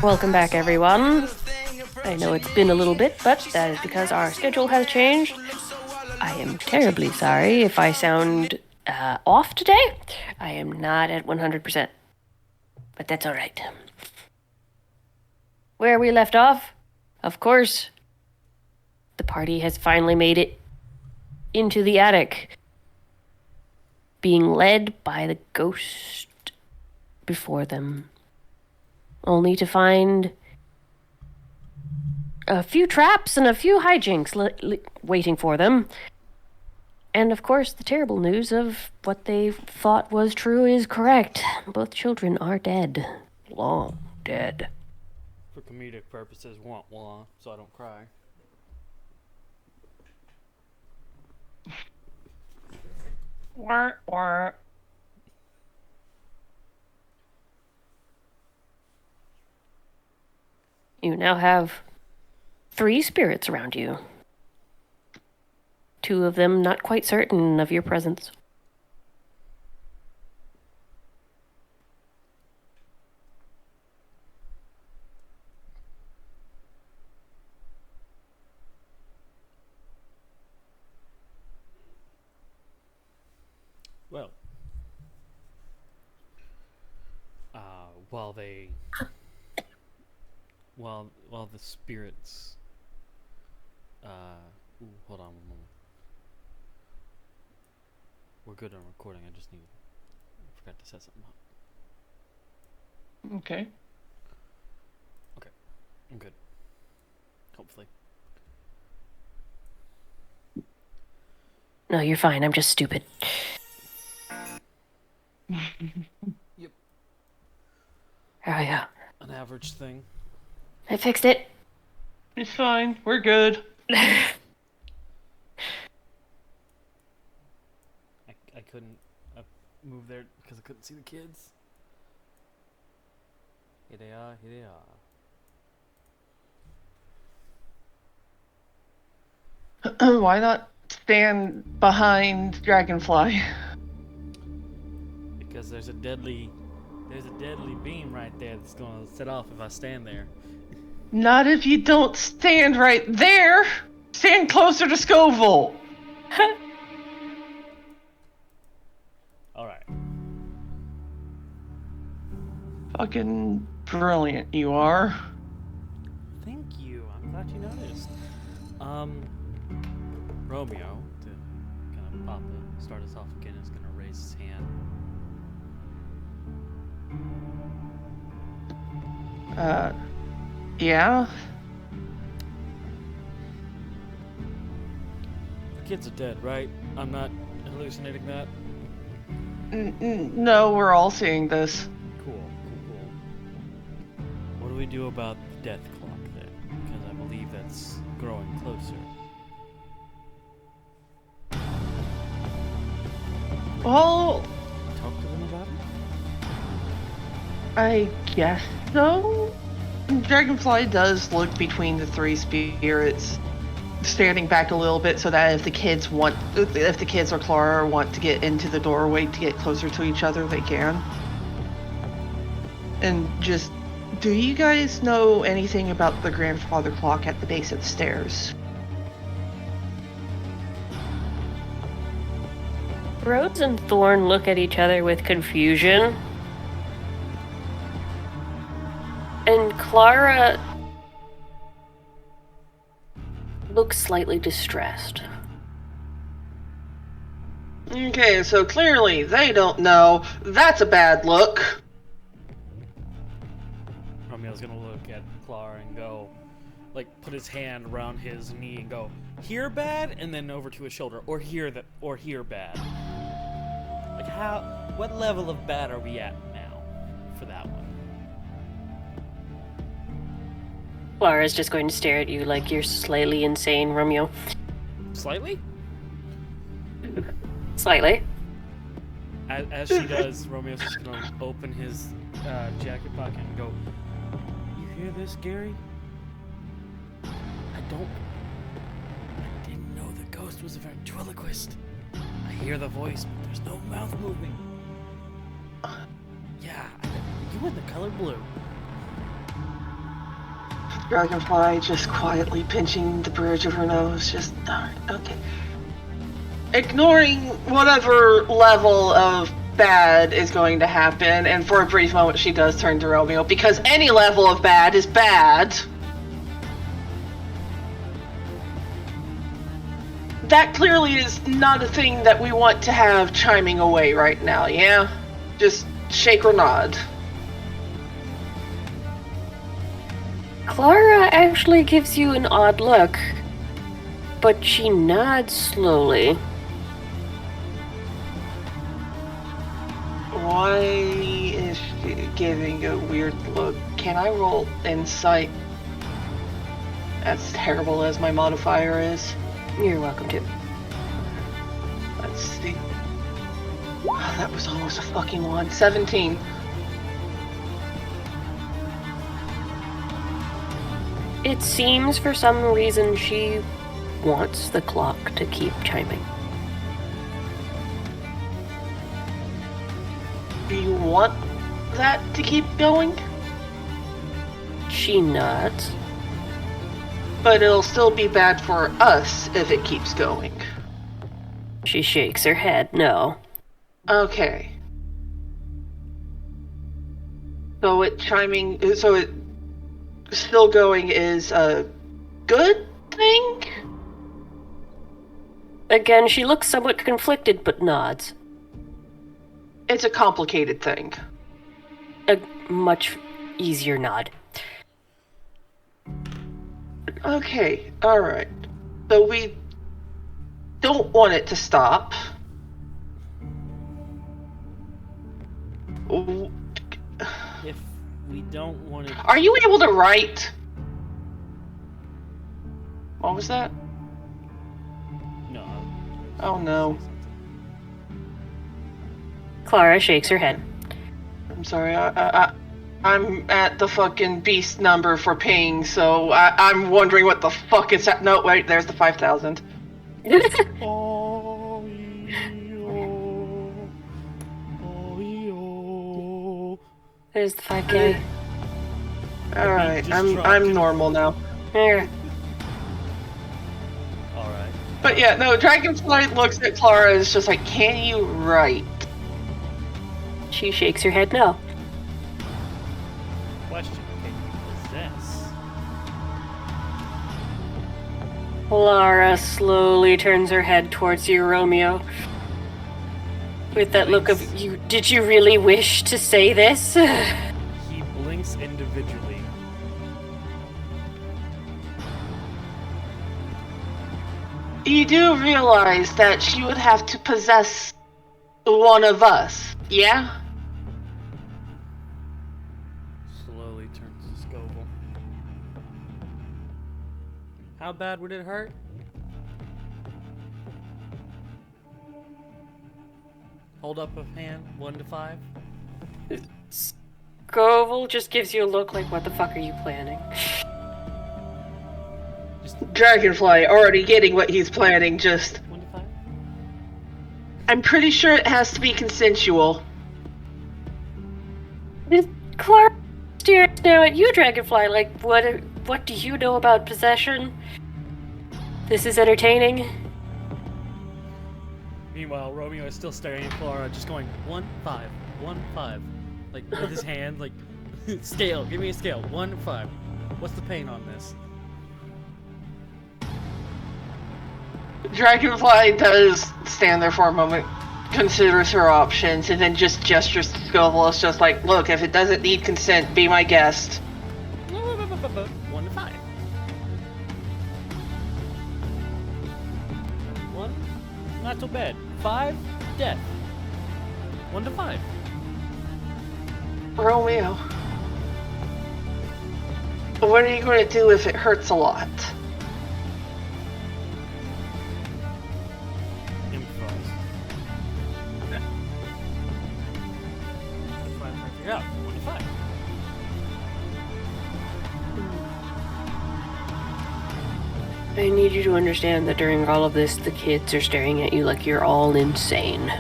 Welcome back, everyone. I know it's been a little bit, but that is because our schedule has changed. I am terribly sorry if I sound off today. I am not at 100%, but that's all right. Where we left off, of course, the party has finally made it into the attic, being led by the ghost before them, only to find a few traps and a few hijinks waiting for them. And of course, the terrible news of what they thought was true is correct. Both children are dead. Long dead. For comedic purposes, wah, so I don't cry. Wah, wah. You now have 3 spirits around you. 2 of them not quite certain of your presence. Well, while the spirits, hold on one moment. We're good on recording. I forgot to set something up. Okay. Okay, I'm good. Hopefully. No, you're fine. I'm just stupid. Yep. Oh, yeah. An average thing. I fixed it. It's fine. We're good. I couldn't move there because I couldn't see the kids. Here they are. Why not stand behind Dragonfly? Because there's a deadly beam right there that's gonna set off if I stand there. Not if you don't stand right there. Stand closer to Skouvill. Alright. Fucking brilliant you are. Thank you. I'm glad you noticed. Romeo, to kind of start us off again, is gonna raise his hand. Yeah? The kids are dead, right? I'm not hallucinating that? No, we're all seeing this. Cool. What do we do about the death clock then? Because I believe that's growing closer. Well, Talk to them about it? I guess so. Dragonfly does look between the 3 spirits, standing back a little bit so that if the kids or Clara want to get into the doorway to get closer to each other, they can. And just, do you guys know anything about the grandfather clock at the base of the stairs? Rhodes and Thorn look at each other with confusion. And Clara looks slightly distressed. Okay, so clearly they don't know. That's a bad look. Romeo's gonna look at Clara and go, put his hand around his knee and go, here bad? And then over to his shoulder, or here bad. What level of bad are we at now for that one? Clara's just going to stare at you like you're slightly insane, Romeo. Slightly? Slightly. As she does, Romeo's just gonna open his jacket pocket and go, you hear this, Gary? I didn't know the ghost was a ventriloquist. I hear the voice, but there's no mouth moving. Yeah, you in the color blue. Dragonfly just quietly pinching the bridge of her nose. Just, alright, okay. Ignoring whatever level of bad is going to happen, and for a brief moment she does turn to Romeo, because any level of bad is bad. That clearly is not a thing that we want to have chiming away right now, yeah? Just shake or nod. Clara actually gives you an odd look, but she nods slowly. Why is she giving a weird look? Can I roll insight? As terrible as my modifier is. You're welcome to. Let's see. Oh, that was almost a fucking one. 17. It seems for some reason she wants the clock to keep chiming. Do you want that to keep going? She nods. But it'll still be bad for us if it keeps going. She shakes her head, no. Okay. So it still going is a good thing? Again, she looks somewhat conflicted, but nods. It's a complicated thing. A much easier nod. Okay, alright. So we don't want it to stop. If we don't want to... Are you able to write? What was that? No. Oh no. Clara shakes her head. I'm sorry, I'm at the fucking beast number for ping, so I'm wondering what the fuck is that. No, wait, there's the 5,000. There's the 5K. Alright, I'm normal now. There. Alright. But yeah, no, Dragonfly looks at Clara and is just like, can you write? She shakes her head no. Question, can you possess? Clara slowly turns her head towards you, Romeo. With that look of, did you really wish to say this? He blinks individually. You do realize that she would have to possess one of us, yeah? Slowly turns to Skouvill. How bad would it hurt? Hold up a hand, 1 to 5. Skouvill just gives you a look like, what the fuck are you planning? Dragonfly already getting what he's planning, just... 1 to 5? I'm pretty sure it has to be consensual. Clara stares now at you, Dragonfly, like, what do you know about possession? This is entertaining. Meanwhile, Romeo is still staring at Clara, just going 1, 5, 1, 5. Like, with his hand, like, scale, give me a scale, 1 to 5. What's the pain on this? Dragonfly does stand there for a moment, considers her options, and then just gestures to Skouvill. It's just like, look, if it doesn't need consent, be my guest. 1 to 5. 1, not so bad. 5, death. 1 to 5. Romeo, what are you going to do if it hurts a lot? Improvise. Yeah, 1 to 5. I need you to understand that during all of this, the kids are staring at you like you're all insane.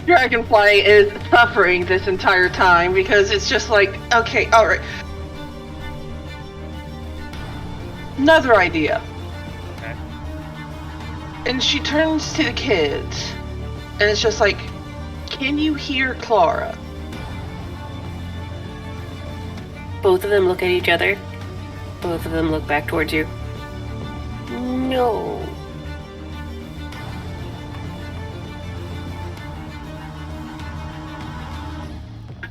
Dragonfly is suffering this entire time because it's just like, okay, alright. Another idea. Okay. And she turns to the kids, and it's just like, can you hear Clara? Both of them look at each other. Both of them look back towards you. No.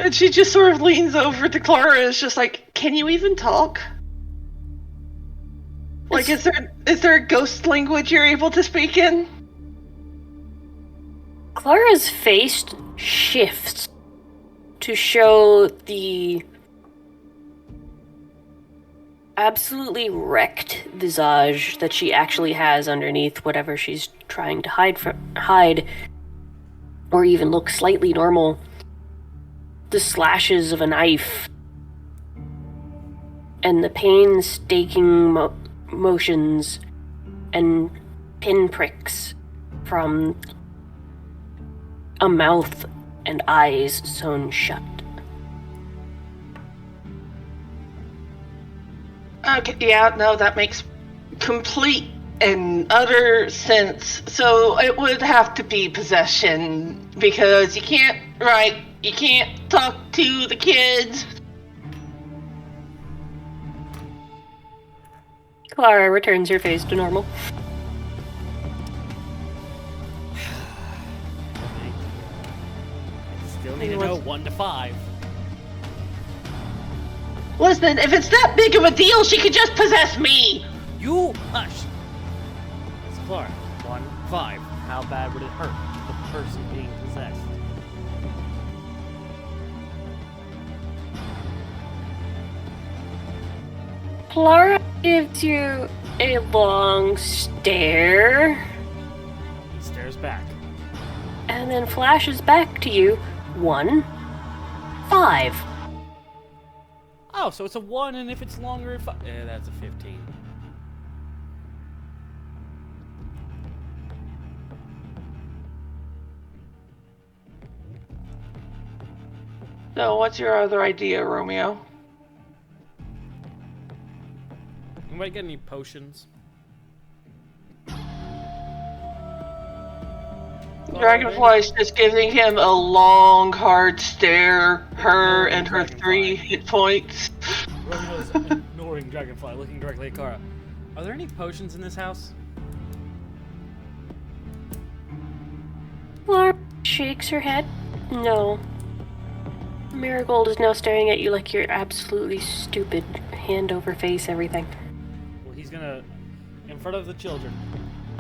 And she just sort of leans over to Clara and is just like, can you even talk? Like, is there a ghost language you're able to speak in? Clara's face shifts to show the absolutely wrecked visage that she actually has underneath whatever she's trying to hide, or even look slightly normal. The slashes of a knife and the painstaking motions and pinpricks from a mouth and eyes sewn shut. Okay, yeah, no, that makes complete and utter sense. So it would have to be possession because you can't talk to the kids. Clara returns her face to normal. Still need to know 1 to 5. Listen, if it's that big of a deal, she could just possess me. You hush. It's Clark. 1, 5. How bad would it hurt the person being possessed? Clara gives you a long stare He stares back. and then flashes back to you. 1, 5. Oh, so it's a 1, and if it's longer, that's a 15. So what's your other idea, Romeo? Anybody get any potions? Dragonfly's just giving him a long, hard stare. Her and her Dragonfly. 3 hit points. Romeo's ignoring Dragonfly, looking directly at Kara. Are there any potions in this house? Clara shakes her head. No. Marigold is now staring at you like you're absolutely stupid. Hand over face, everything. Well, he's gonna, in front of the children,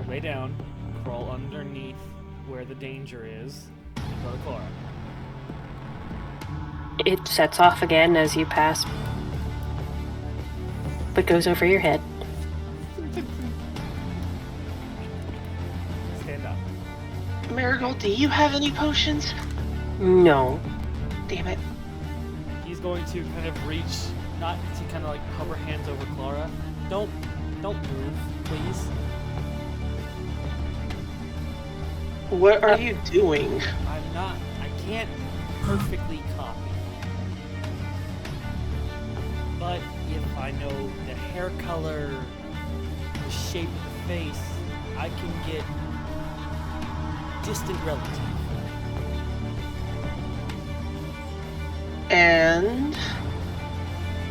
lay down, crawl underneath where the danger is, and go to Clara. It sets off again as you pass, but goes over your head. Stand up. Marigold, do you have any potions? No. Damn it. He's going to kind of reach, not to kind of like hover hands over Clara. Don't move, please. What are you doing? I can't perfectly copy. But if I know the hair color, the shape of the face, I can get distant relative. And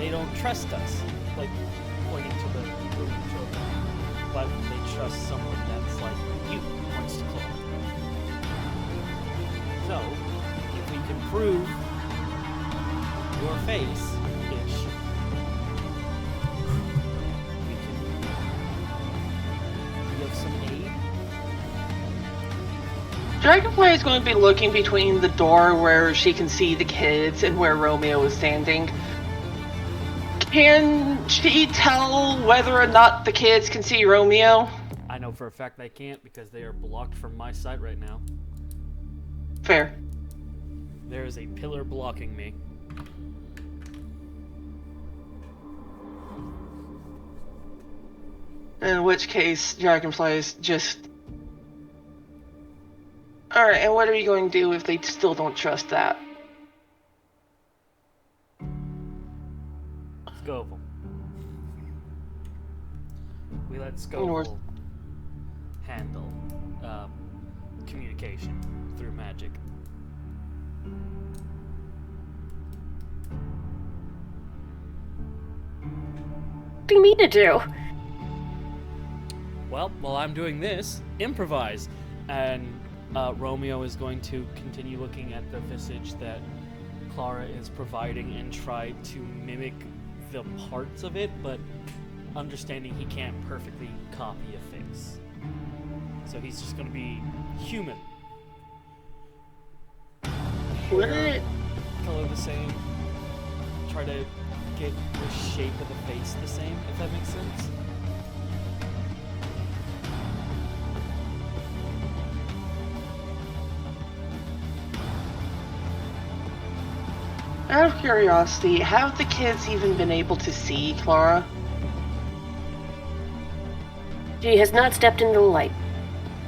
They don't trust us, like pointing to the room children, but they trust someone that's like you, points to Chloe. So, if we can prove your face-ish, we can be of some aid. Dragonfly is going to be looking between the door where she can see the kids and where Romeo is standing. Can she tell whether or not the kids can see Romeo? I know for a fact they can't because they are blocked from my sight right now. Fair. There is a pillar blocking me. In which case, Dragonfly is just Alright, and what are you going to do if they still don't trust that? Skouvill. We let Onward. Skouvill handle communication through magic. What do you mean to do? Well, while I'm doing this, improvise. And Romeo is going to continue looking at the visage that Clara is providing and try to mimic the parts of it, but understanding he can't perfectly copy a face. So he's just going to be human. Hair, color the same. Try to get the shape of the face the same, if that makes sense. Out of curiosity, have the kids even been able to see Clara? She has not stepped into the light.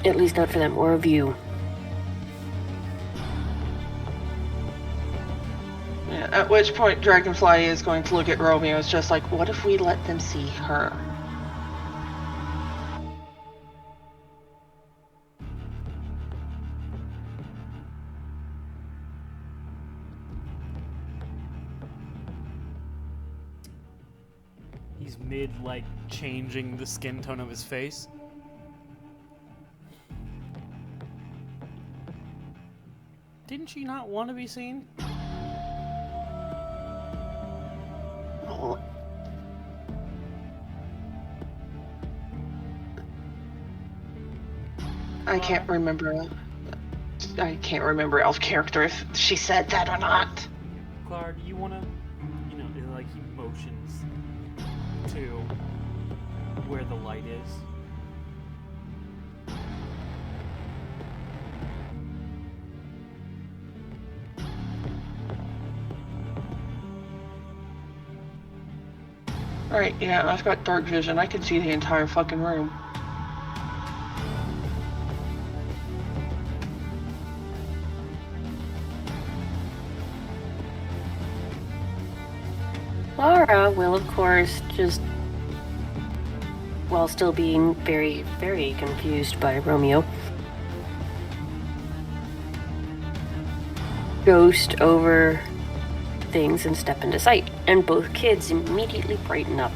At least not for them, or a view. Yeah, at which point Dragonfly is going to look at Romeo. It's just like, what if we let them see her? He's mid, like, changing the skin tone of his face. Didn't she not want to be seen? Oh. I can't remember. I can't remember Elf character if she said that or not. Clara, do you want to, like he motions to where the light is? Alright, yeah, I've got dark vision. I can see the entire fucking room. Laura will, of course, just, while still being very, very confused by Romeo, ghost over things and step into sight, and both kids immediately brighten up.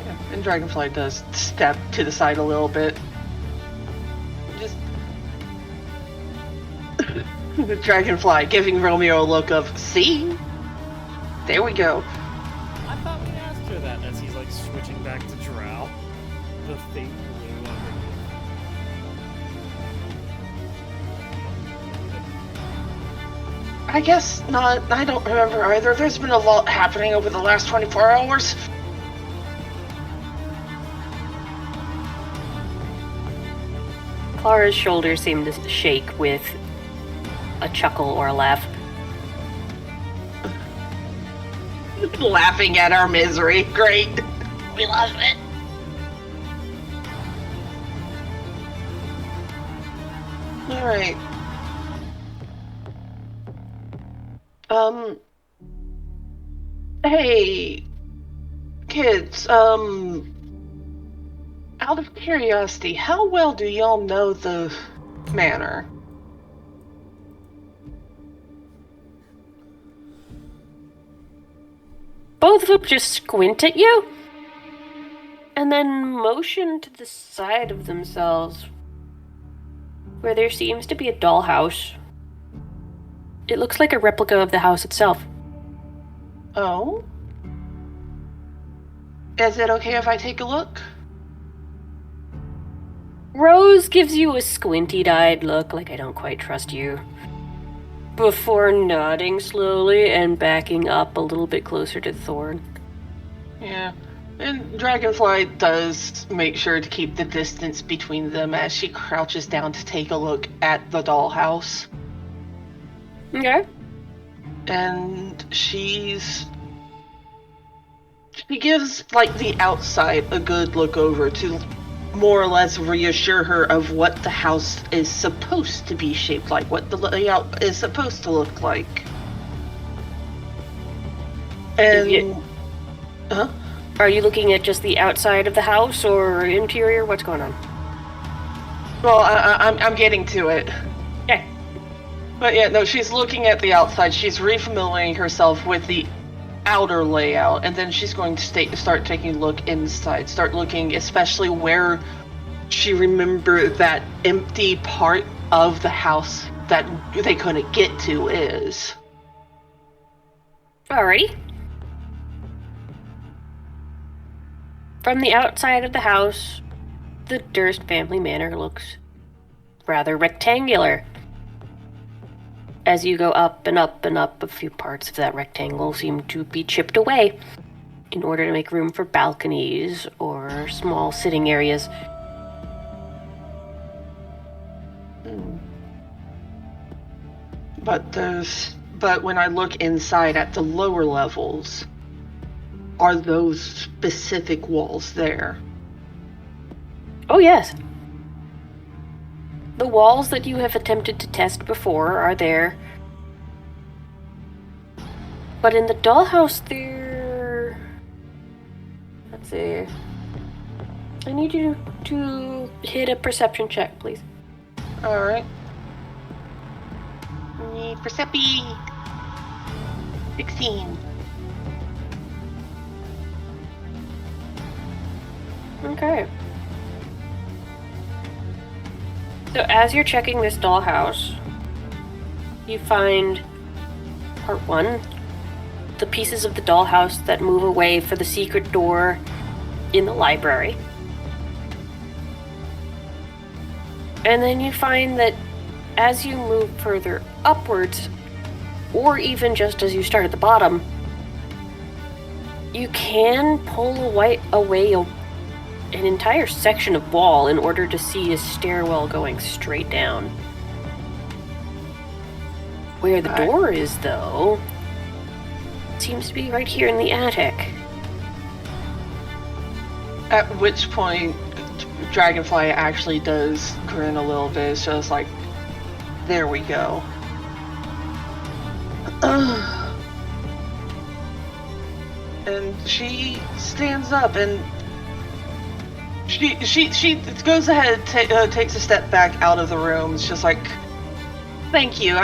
Yeah, and Dragonfly does step to the side a little bit. Just the Dragonfly giving Romeo a look of, see? There we go. I thought we asked her that as he's like switching back to Drow. The thing blue underneath. I guess not. I don't remember either. There's been a lot happening over the last 24 hours. Clara's shoulders seem to shake with a chuckle or a laugh. Laughing at our misery. Great. We love it. Alright. Hey, kids, out of curiosity, how well do y'all know the manor? Both of them just squint at you, and then motion to the side of themselves, where there seems to be a dollhouse. It looks like a replica of the house itself. Oh? Is it okay if I take a look? Rose gives you a squinty-eyed look like I don't quite trust you, before nodding slowly and backing up a little bit closer to Thorn. Yeah. And Dragonfly does make sure to keep the distance between them as she crouches down to take a look at the dollhouse. Okay. And she gives, like, the outside a good look over to more or less reassure her of what the house is supposed to be shaped like, what the layout is supposed to look like. And... Huh? Are you looking at just the outside of the house or interior? What's going on? Well, I'm getting to it. Okay. But yeah, no, she's looking at the outside. She's refamiliaring herself with the outer layout, and then she's going to start taking a look inside. Start looking especially where she remembered that empty part of the house that they couldn't get to is. Alrighty. From the outside of the house, the Durst family manor looks rather rectangular. As you go up and up and up, a few parts of that rectangle seem to be chipped away in order to make room for balconies or small sitting areas. But when I look inside at the lower levels, are those specific walls there? Oh, yes. The walls that you have attempted to test before are there. But in the dollhouse, there... Let's see. I need you to hit a perception check, please. Alright. Percepi. 16. Okay. So as you're checking this dollhouse, you find part 1, the pieces of the dollhouse that move away for the secret door in the library. And then you find that as you move further upwards, or even just as you start at the bottom, you can pull away an entire section of wall in order to see a stairwell going straight down. Where the door is, though, seems to be right here in the attic. At which point, Dragonfly actually does grin a little bit. It's just like, there we go. And she stands up and she goes ahead and takes a step back out of the room. It's just like, thank you.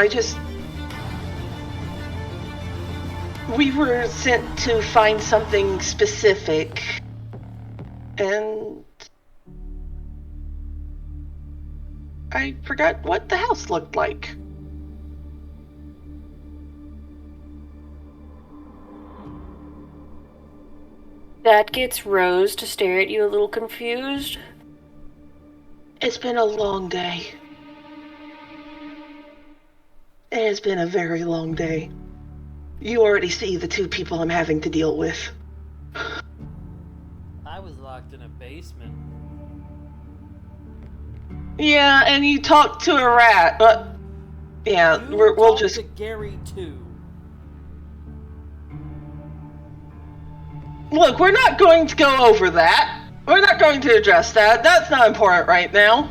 We were sent to find something specific, and I forgot what the house looked like. That gets Rose to stare at you a little confused. It's been a long day. It has been a very long day. You already see the 2 people I'm having to deal with. I was locked in a basement. Yeah, and you talked to a rat, but yeah, we'll just... to Gary too. Look, we're not going to go over that. We're not going to address that. That's not important right now.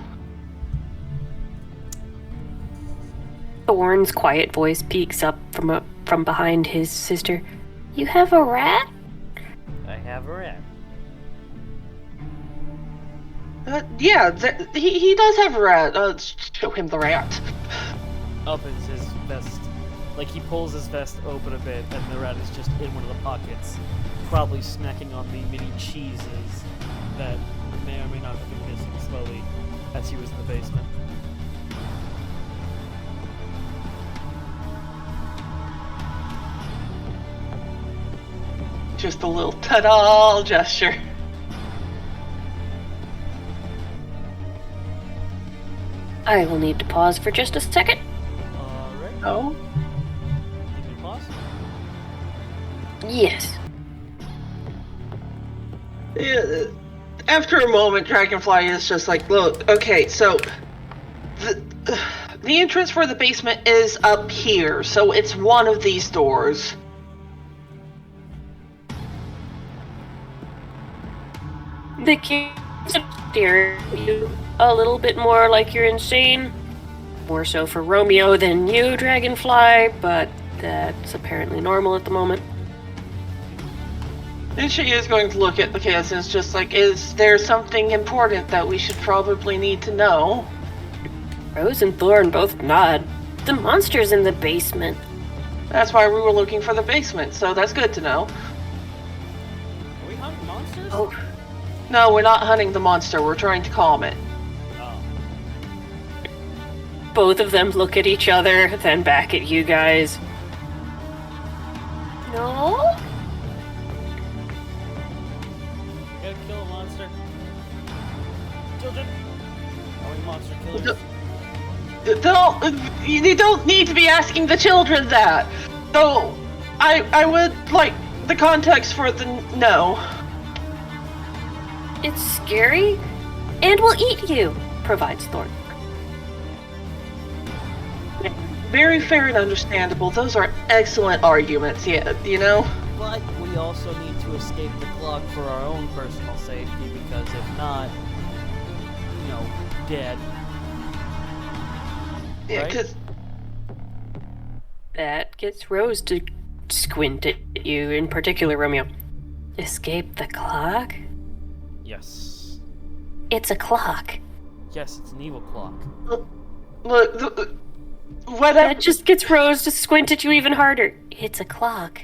Thorn's quiet voice peeks up from behind his sister. You have a rat? I have a rat. Yeah, he does have a rat. Let's show him the rat. Opens his vest. Like, he pulls his vest open a bit, and the rat is just in one of the pockets, probably snacking on the mini cheeses that may or may not have been missing slowly as he was in the basement. Just a little ta-da gesture. I will need to pause for just a second. Alright. Oh? Need me to pause? Yes. Yeah, after a moment, Dragonfly is just like, look, okay, so the entrance for the basement is up here, so it's one of these doors. The Steer you a little bit more like you're insane. More so for Romeo than you, Dragonfly, but that's apparently normal at the moment. And she is going to look at the kids and it's just like, is there something important that we should probably need to know? Rose and Thorn both nod. The monster's in the basement. That's why we were looking for the basement, so that's good to know. Are we hunting monsters? Oh, No, we're not hunting the monster, we're trying to calm it. Oh. both of them look at each other, then back at you guys. No? Gotta kill a monster. Children! Are we monster killers? You don't need to be asking the children that. So, I would like the context for the no. It's scary, and will eat you, provides Thorn. Very fair and understandable. Those are excellent arguments, yeah, you know? But we also need to escape the clock for our own personal safety, because if not, you know, dead. Yeah, Right? because That gets Rose to squint at you, in particular, Romeo. Escape the clock? Yes. It's a clock. Yes, it's an evil clock. look, whatever. That just gets Rose to squint at you even harder. It's a clock.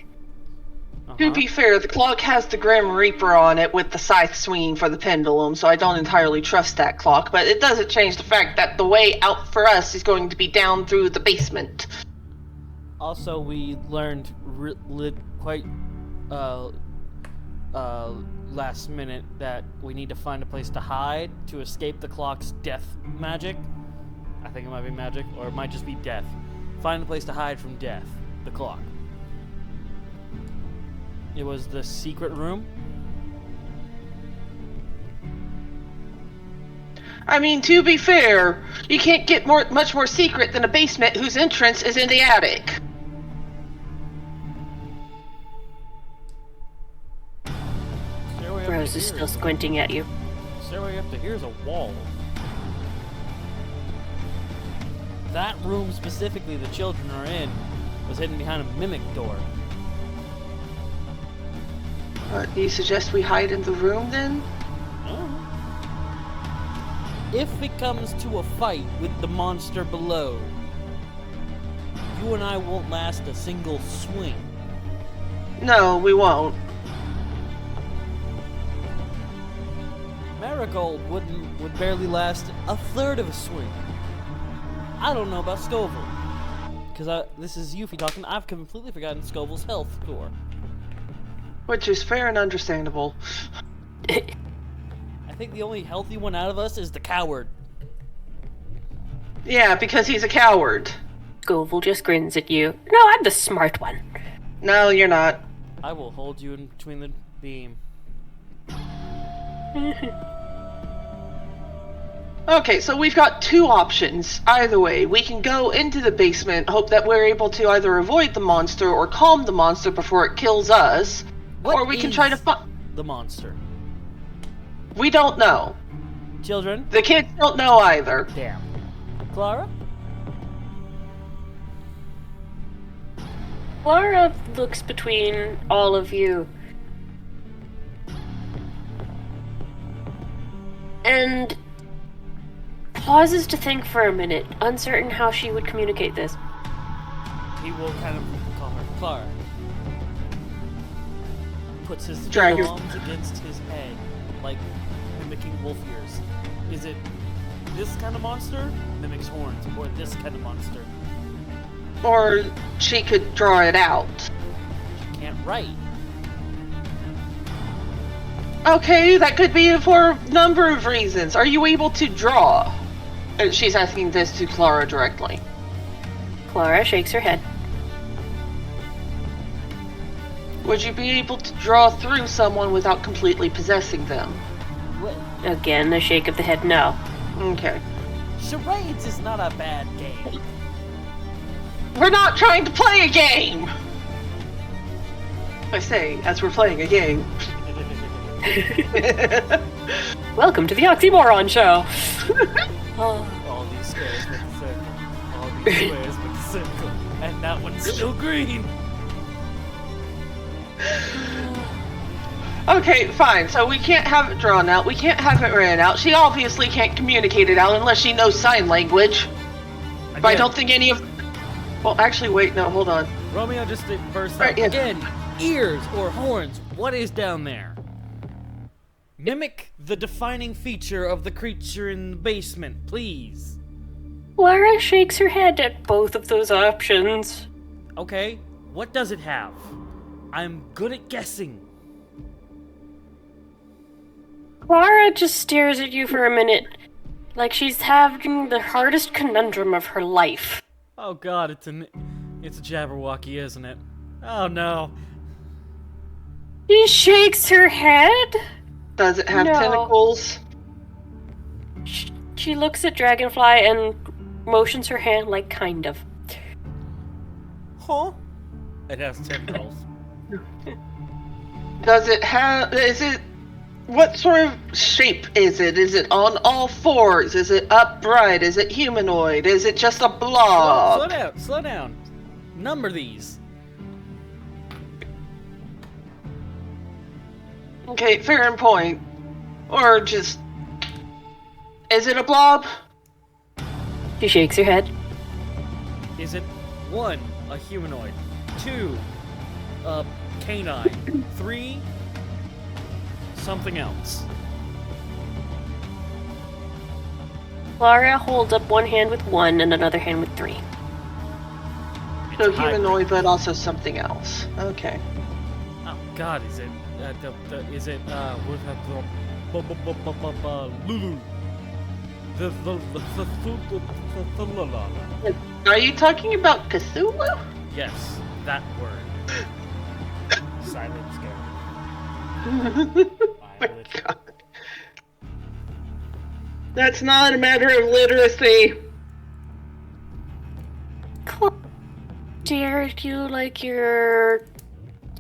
To be fair, the clock has the Grim Reaper on it with the scythe swinging for the pendulum, so I don't entirely trust that clock, but it doesn't change the fact that the way out for us is going to be down through the basement. Also, we learned quite last minute that we need to find a place to hide to escape the clock's death magic. I think it might be magic, or it might just be death. Find a place to hide from death, the clock. It was the secret room. I mean, to be fair, you can't get much more secret than a basement whose entrance is in the attic. Stairway up Rose to is here. still squinting at you. Stairway up to here's a wall. That room specifically the children are in was hidden behind a mimic door. Do you suggest we hide in the room then? Oh. If it comes to a fight with the monster below, you and I won't last a single swing. No, we won't. Marigold would barely last a third of a swing. I don't know about Skouvill. Because this is Yufi talking. I've completely forgotten Scouvill's health score. Which is fair and understandable. I think the only healthy one out of us is the coward. Yeah, because he's a coward. Skouvill just grins at you. No, I'm the smart one. No, you're not. I will hold you in between the beam. Okay, so we've got two options. Either way, we can go into the basement, hope that we're able to either avoid the monster or calm the monster before it kills us, or we can try to find... the monster. We don't know. Children? The kids don't know either. Damn. Clara? Laura looks between all of you. And pauses to think for a minute, uncertain how she would communicate this. He will kind of call her Clara. Puts his Dragon. palms against his head, like mimicking wolf ears. Is it this kind of monster? Mimics horns. Or this kind of monster? Or she could draw it out. She can't write. Okay, that could be for a number of reasons. Are you able to draw? She's asking this to Clara directly. Clara shakes her head. Would you be able to draw through someone without completely possessing them? What? Again, a shake of the head, no. Okay. Charades is not a bad game. We're not trying to play a game! I say, as we're playing a game. Welcome to the Oxymoron Show. All these squares make a circle. All these squares make a circle. And that one's still green. Okay, fine. So we can't have it drawn out. We can't have it written out. She obviously can't communicate it out unless she knows sign language. But I don't think any of... Well, actually, wait. No, hold on. Romeo just burst Right, out. yeah. Again, ears or horns. What is down there? Mimic the defining feature of the creature in the basement, please. Lara shakes her head at both of those options. Okay, what does it have? I'm good at guessing. Lara just stares at you for a minute, like she's having the hardest conundrum of her life. Oh god, it's a Jabberwocky, isn't it? Oh no. She shakes her head. Does it have No. tentacles? She looks at Dragonfly and motions her hand like kind of. Huh? It has tendrils. Does it have... Is it... What sort of shape is it? Is it on all fours? Is it upright? Is it humanoid? Is it just a blob? Slow down. Number these. Okay, fair in point. Or just... Is it a blob? She shakes her head. Is it 1, a humanoid, 2, a canine, 3, something else? Lara holds up one hand with 1 and another hand with 3. It's So a hybrid. humanoid, but also something else. Okay. Oh God, is it? Lulu? Are you talking about Cthulhu? Yes, that word. Silent scare. My God. That's not a matter of literacy. Dare you like you're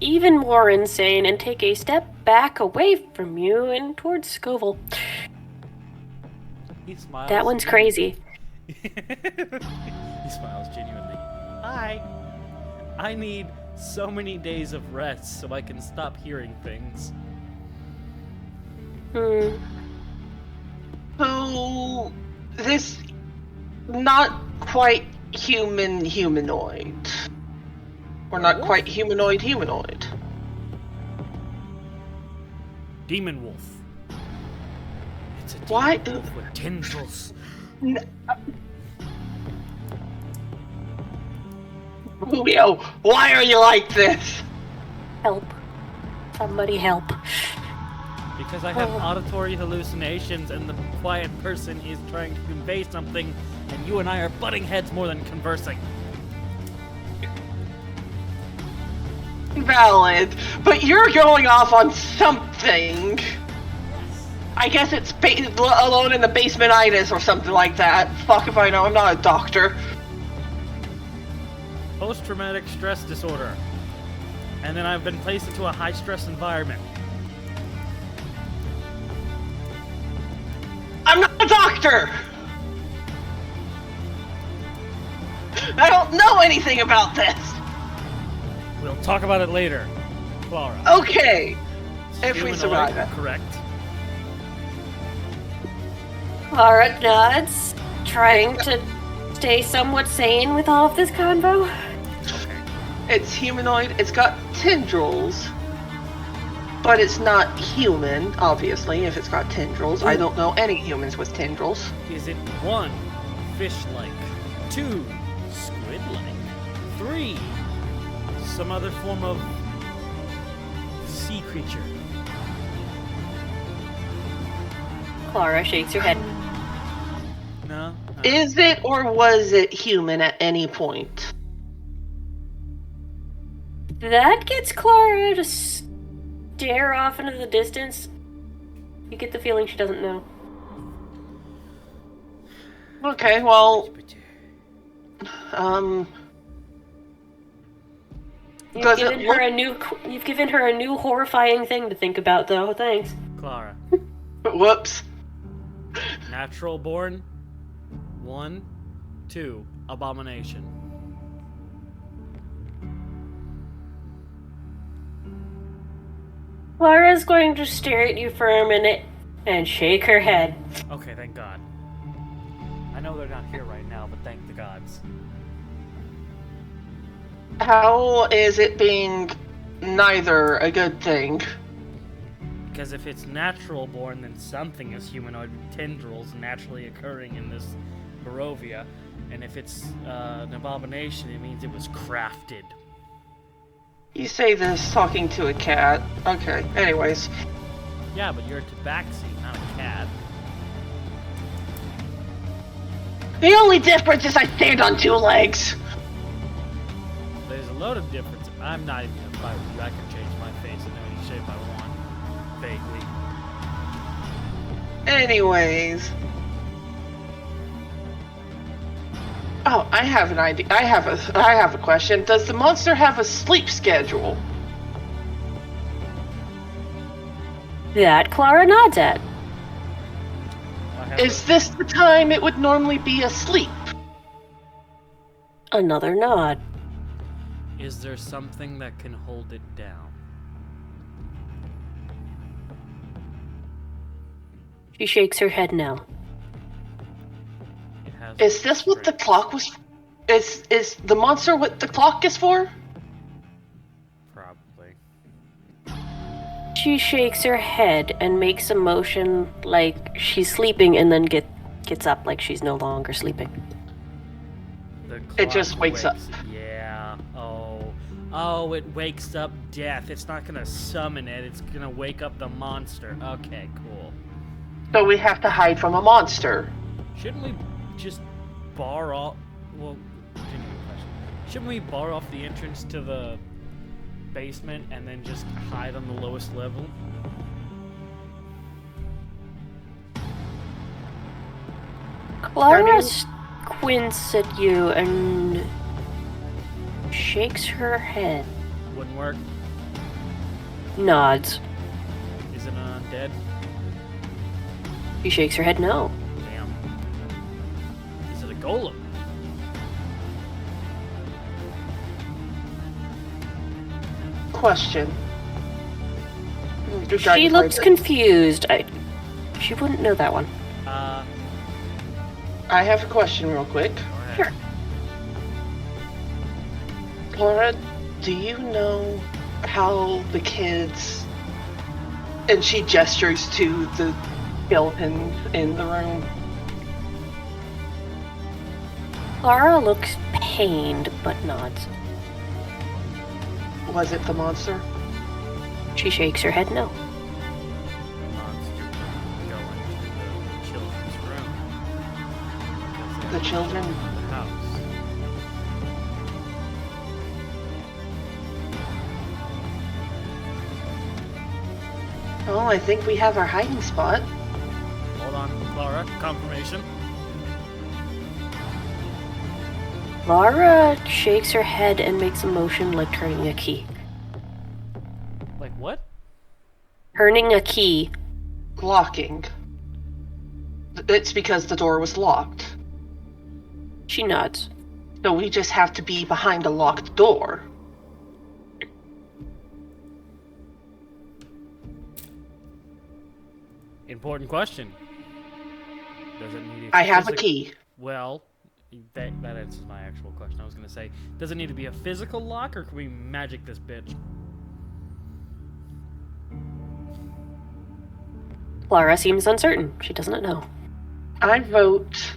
even more insane and take a step back away from you and towards Skouvill. He smiles. That one's crazy. He smiles genuinely. Hi. I need so many days of rest so I can stop hearing things. So, this not quite humanoid. Or not quite humanoid. Demon wolf. It's a demon Why? wolf with tendrils. Romeo, why are you like this? Help. Somebody help. Because I have auditory hallucinations and the quiet person is trying to convey something and you and I are butting heads more than conversing. Valid, but you're going off on something. I guess it's alone in the basement-itis or something like that. Fuck if I know, I'm not a doctor. Post-traumatic stress disorder. And then I've been placed into a high-stress environment. I'm not a doctor! I don't know anything about this! We'll talk about it later, Clara. Okay, if we Humanoid, survive it. Correct. Lara nods, trying to stay somewhat sane with all of this convo. Okay. It's humanoid, it's got tendrils, but it's not human, obviously, if it's got tendrils. I don't know any humans with tendrils. Is it 1, fish-like, 2, squid-like, 3, some other form of sea creature? Clara shakes her head. No? Is it or was it human at any point? That gets Clara to stare off into the distance. You get the feeling she doesn't know. Okay, well, Does it look... You've given her a new horrifying thing to think about, though. Thanks. Clara. Whoops. Natural born. 1, 2. Abomination. Laura's going to stare at you for a minute and shake her head. Okay, thank God. I know they're not here right now, but thank the gods. How is it being neither a good thing? Because if it's natural born, then something is humanoid tendrils naturally occurring in this Barovia. And if it's an abomination, it means it was crafted. You say this talking to a cat. Okay, anyways. Yeah, but you're a tabaxi, not a cat. The only difference is I stand on 2 legs. There's a load of difference. I'm not even gonna fight with you. I can change my face into any shape I want. Vaguely. Anyways. Oh, I have an idea. I have a question. Does the monster have a sleep schedule? That Clara nods at. Is this the time it would normally be asleep? Another nod. Is there something that can hold it down? She shakes her head no. Is this what the clock was? Is the monster what the clock is for? Probably. She shakes her head and makes a motion like she's sleeping and then gets up like she's no longer sleeping. It just wakes up. Yeah. Oh, it wakes up death. It's not gonna summon it. It's gonna wake up the monster. Okay, cool. So we have to hide from a monster. Shouldn't we just bar off? Well, continuing question. Shouldn't we bar off the entrance to the basement and then just hide on the lowest level? Clara squints at you and shakes her head. Wouldn't work. Nods. Is it an undead? She shakes her head no. Damn. Is it a golem? Question. She looks confused. She wouldn't know that one. I have a question real quick. Sure. Laura, do you know how the kids... And she gestures to the skeletons in the room. Clara looks pained, but nods. Was it the monster? She shakes her head no. Monster go into the children's room. The children? The house. Oh, I think we have our hiding spot. Hold on, Clara. Confirmation. Clara shakes her head and makes a motion like turning a key. Like what? Turning a key. Locking. It's because the door was locked. She nods. So we just have to be behind a locked door. Important question. Does it need I have a key. Well, that answers my actual question. I was going to say, does it need to be a physical lock, or can we magic this bitch? Clara seems uncertain. She does not know. I vote...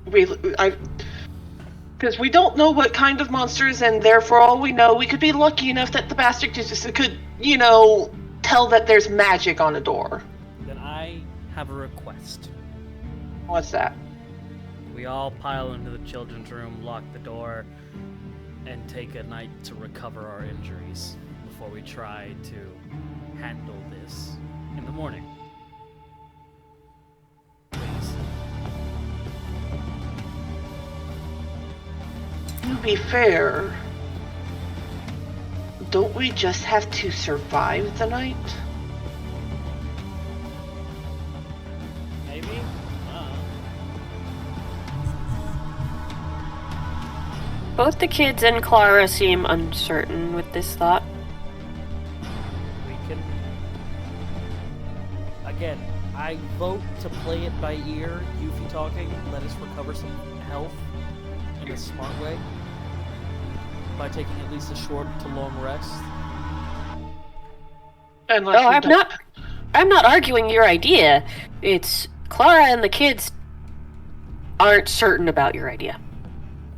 Because we don't know what kind of monsters, and therefore all we know, we could be lucky enough that the bastard just could, tell that there's magic on a door. Then I have a request. What's that? We all pile into the children's room, lock the door, and take a night to recover our injuries before we try to handle this in the morning. Please. To be fair, don't we just have to survive the night? Maybe? Both the kids and Clara seem uncertain with this thought. We can... Again, I vote to play it by ear. Yufi talking, let us recover some health in a smart way. By taking at least a short to long rest. I'm not arguing your idea. It's Clara and the kids aren't certain about your idea.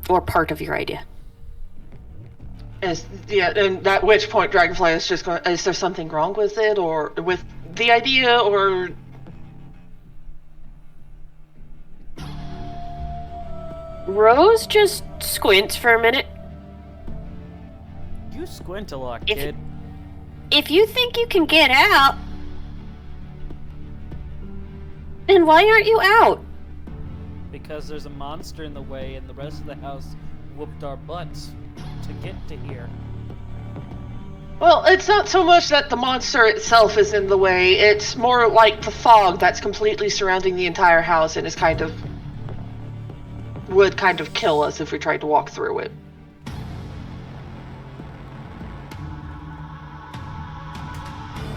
Or part of your idea. And at which point Dragonfly is just going, is there something wrong with it, or with the idea, or... Rose just squints for a minute. You squint a lot, kid. If you think you can get out, then why aren't you out? Because there's a monster in the way and the rest of the house whooped our butts to get to here. Well, it's not so much that the monster itself is in the way, it's more like the fog that's completely surrounding the entire house and would kind of kill us if we tried to walk through it.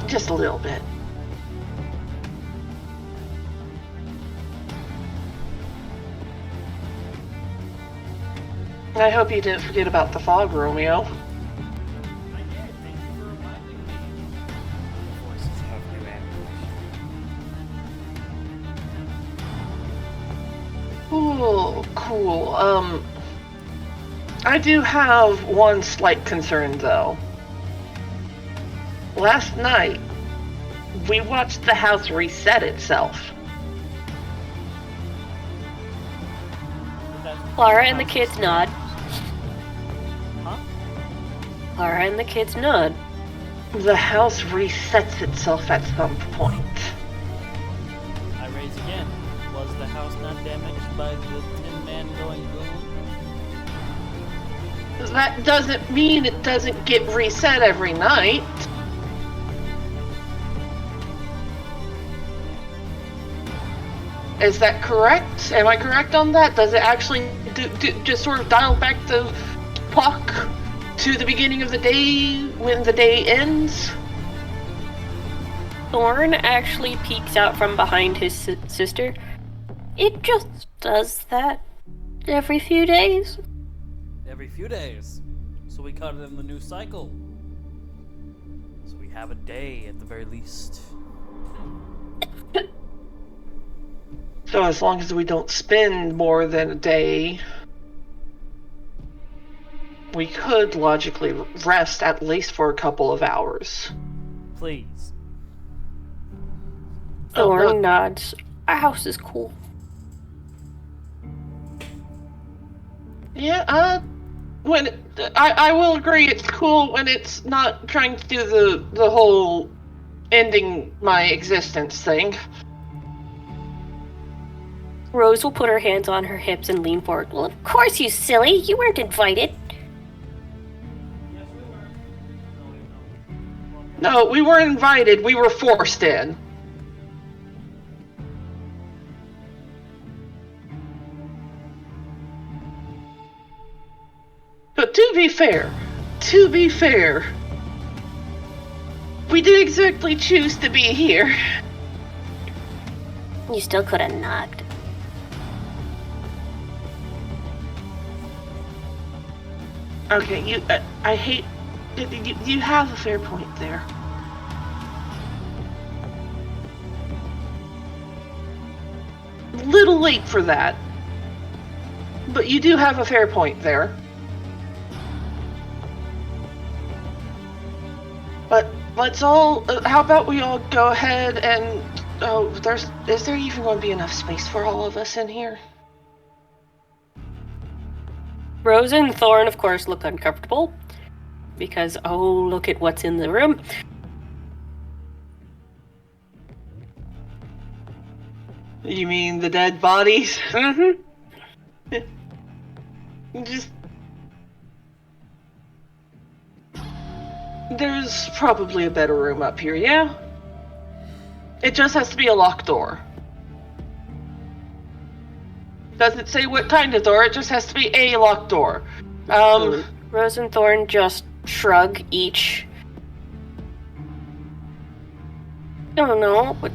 Just a little bit. I hope you didn't forget about the fog, Romeo. I did. Thank you for reminding me. Voices have new ambush. Cool. I do have one slight concern, though. Last night, we watched the house reset itself. Clara and the kids nod. Huh? Clara and the kids nod. The house resets itself at some point. I raise again. Was the house not damaged by the Tin Man going boom? That doesn't mean it doesn't get reset every night. Is that correct? Am I correct on that? Does it actually just sort of dial back the clock to the beginning of the day when the day ends? Thorn actually peeks out from behind his sister. It just does that every few days. Every few days. So we cut it in the new cycle. So we have a day at the very least. So as long as we don't spend more than a day, we could logically rest at least for a couple of hours. Please. Thorn nods. Our house is cool. Yeah, I will agree it's cool when it's not trying to do the whole ending my existence thing. Rose will put her hands on her hips and lean forward. Well, of course, you silly. You weren't invited. Yes, we were. No, we weren't invited. We were forced in. But to be fair, we didn't exactly choose to be here. You still could have knocked. Okay, I hate... You have a fair point there. Little late for that. But you do have a fair point there. But let's all... how about we all go ahead and... Oh, is there even going to be enough space for all of us in here? Rose and Thorn, of course, look uncomfortable. Because, oh, look at what's in the room. You mean the dead bodies? Mm-hmm. Just... There's probably a better room up here, yeah? It just has to be a locked door. Doesn't say what kind of door, it just has to be a locked door. Rose and Thorn just shrug each. I don't know, but...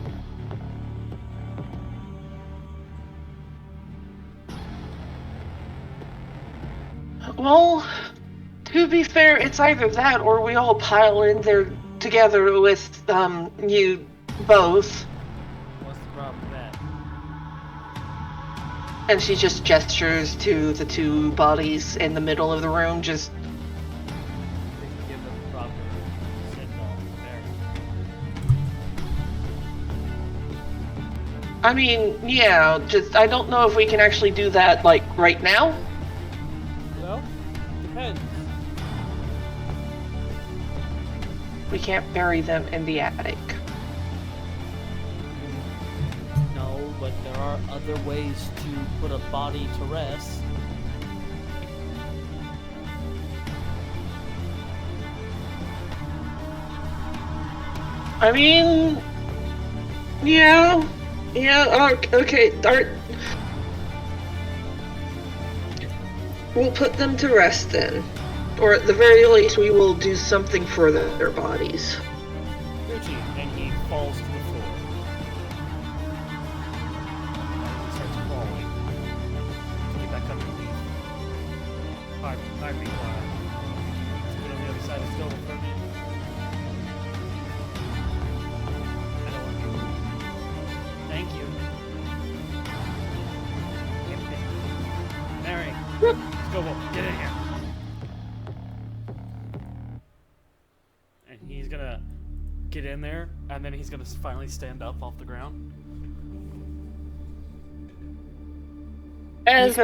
Well, to be fair, it's either that or we all pile in there together with, you both. What's the problem with that? And she just gestures to the two bodies in the middle of the room, just... They can give them proper signal there. I mean, yeah, just, I don't know if we can actually do that, like, right now. Well, depends. We can't bury them in the attic. No, but there are other ways to put a body to rest. I mean... Yeah, okay, we'll put them to rest then. Or at the very least, we will do something for their bodies. Gucci, and he falls to the floor. He starts falling. Get back underneath. Pardon me, Clara. Let's get on the other side of Skouvill for a minute. I don't want you. Thank you. Mary, Skouvill, get in here. And he's gonna get in there, and then he's gonna finally stand up off the ground. As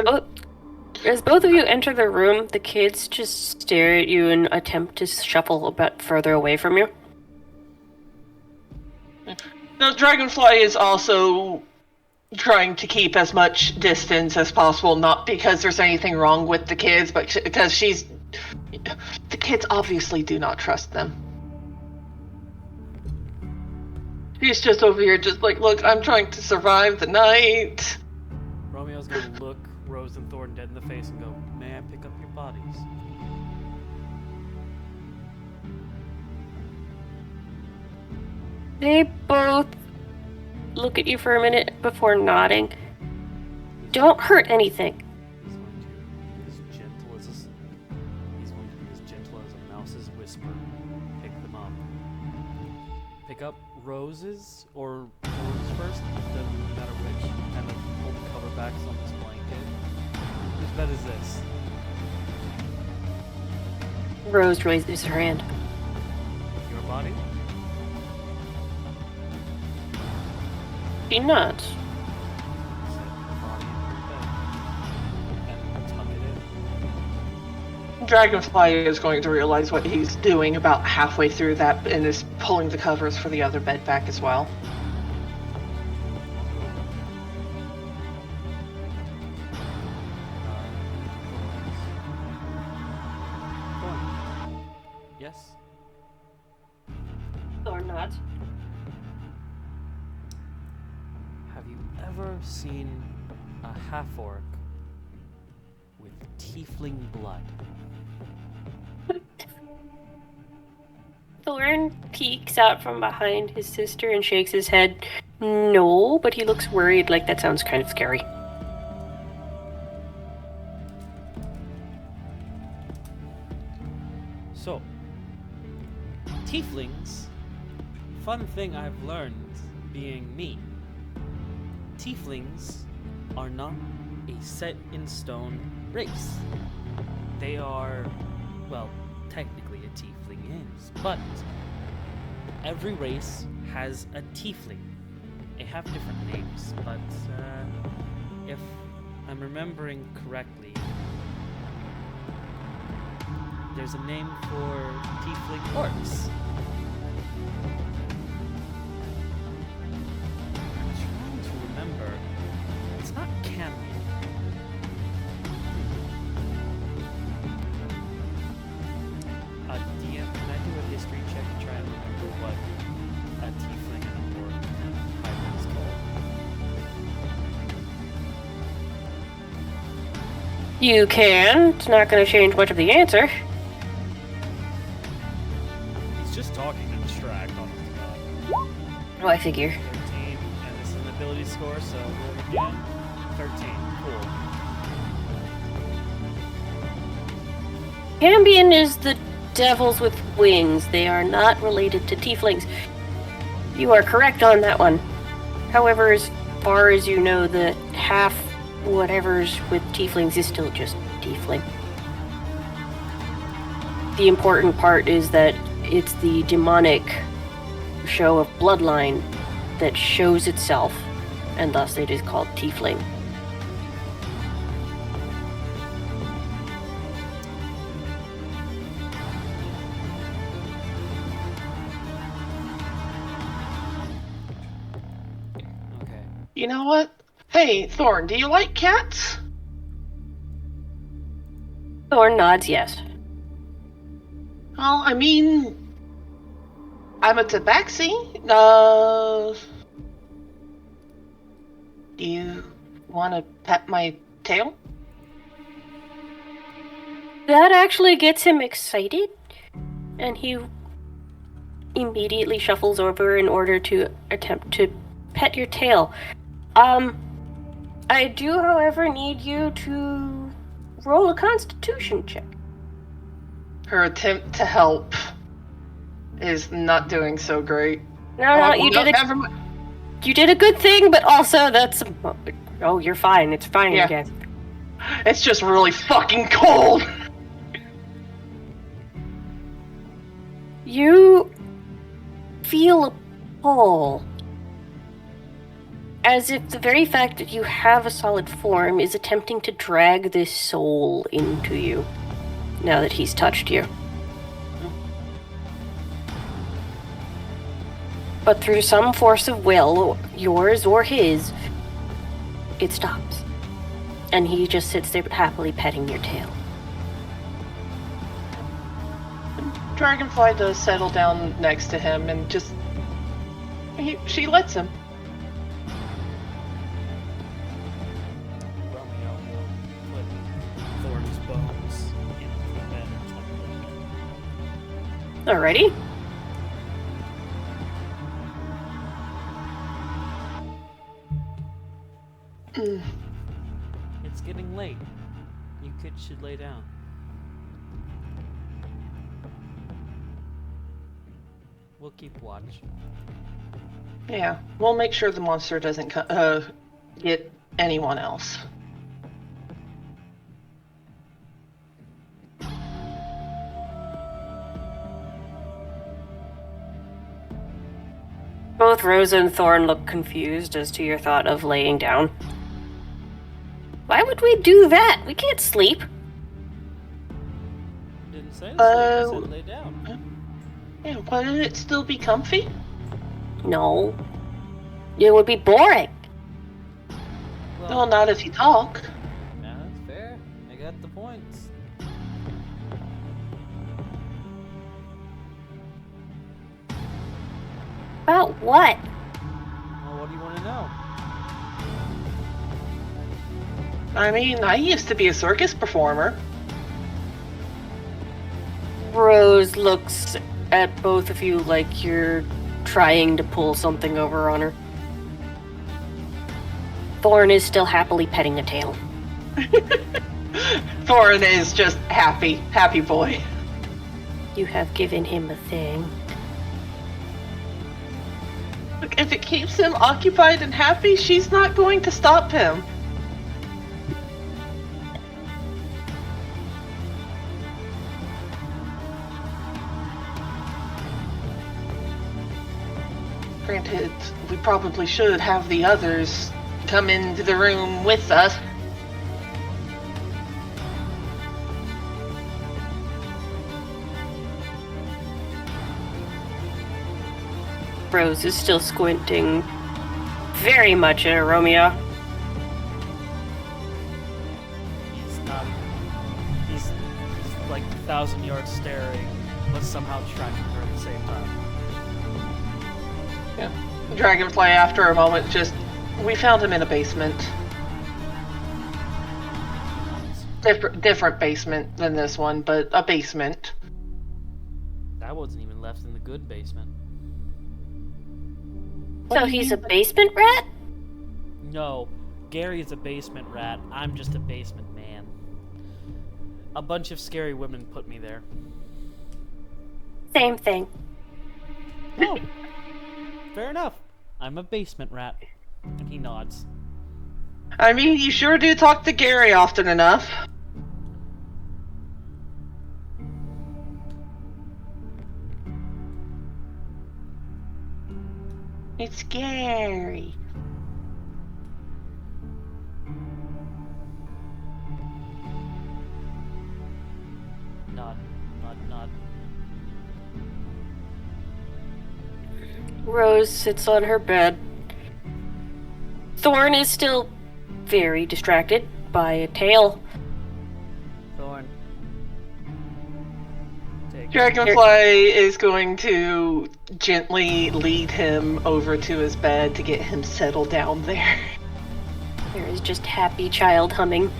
both of you enter the room, the kids just stare at you and attempt to shuffle a bit further away from you. No, Dragonfly is also trying to keep as much distance as possible, not because there's anything wrong with the kids, but because the kids obviously do not trust them. He's just over here just like, look, I'm trying to survive the night. Romeo's gonna look Rose and Thorn dead in the face and go, "May I pick up your bodies?" They both look at you for a minute before nodding. Don't hurt anything. He's going to be as gentle as he's going to be as gentle as a mouse's whisper. Pick them up. Pick up Rose's or Thorn's first, doesn't matter which, and then pull the cover back on this blanket. Whose bed is this? Rose raises her hand. Your body? She nods. Set the body in your bed. And tuck it in. Dragonfly is going to realize what he's doing about halfway through that and is pulling the covers for the other bed back as well. Thorn. Yes? Or not. Have you ever seen a half-orc with tiefling blood? Thorn peeks out from behind his sister and shakes his head. No, but he looks worried, like that sounds kind of scary. So, tieflings, fun thing I've learned being me. Tieflings are not a set-in-stone race. They are, well, technically a tiefling is, but every race has a tiefling. They have different names, but if I'm remembering correctly, there's a name for tiefling orcs. I'm trying to remember. It's not canon. DM, can I do a history You can. It's not going to change much of the answer. He's just talking to Strahd, honest to God. Oh, I figure. 13, and this is an ability score, so roll again. 13, cool. Cambion is the devils with wings. They are not related to tieflings. You are correct on that one. However, as far as you know, the half whatever's with tieflings is still just tiefling. The important part is that it's the demonic show of bloodline that shows itself, and thus it is called tiefling. Okay. You know what? Hey, Thorn, do you like cats? Thorn nods yes. Well, I mean, I'm a tabaxi. Do you want to pet my tail? That actually gets him excited, and he immediately shuffles over in order to attempt to pet your tail. I do, however, need you to roll a constitution check. Her attempt to help is not doing so great. No, you did a good thing, but also that's... Oh, you're fine. It's fine, Yeah. again. It's just really fucking cold. You feel a pull. As if the very fact that you have a solid form is attempting to drag this soul into you, now that he's touched you. But through some force of will, yours or his, it stops. And he just sits there happily petting your tail. Dragonfly does settle down next to him and just... she lets him. Romeo will put Thorn's bones into the bed and tuck Alrighty. them. It's getting late. You kids should lay down. We'll keep watch. Yeah, we'll make sure the monster doesn't get anyone else. Both Rosa and Thorn look confused as to your thought of laying down. Why would we do that? We can't sleep. Didn't say to sleep, I said lay down. Yeah, wouldn't it still be comfy? No. It would be boring. Well, not if you talk. Yeah, that's fair. I got the points. About what? Well, what do you want to know? I mean, I used to be a circus performer. Rose looks at both of you like you're trying to pull something over on her. Thorn is still happily petting a tail. Thorn is just happy boy. You have given him a thing. Look, if it keeps him occupied and happy, she's not going to stop him. Granted, we probably should have the others come into the room with us. Rose is still squinting very much at Romeo. He's not. He's like 1,000 yards staring, but somehow tracking her at the same time. Yeah. Dragonfly, after a moment, we found him in a basement. Different basement than this one, but a basement. I wasn't even left in the good basement. What So do you he's mean a by- basement rat? No, Gary is a basement rat. I'm just a basement man. A bunch of scary women put me there. Same thing. Oh, fair enough. I'm a basement rat. And he nods. I mean, you sure do talk to Gary often enough. It's scary. Nod, nod, nod. Rose sits on her bed. Thorn is still very distracted by a tail. Thorn. Take Dragonfly is going to gently lead him over to his bed to get him settled down there. There is just happy child humming.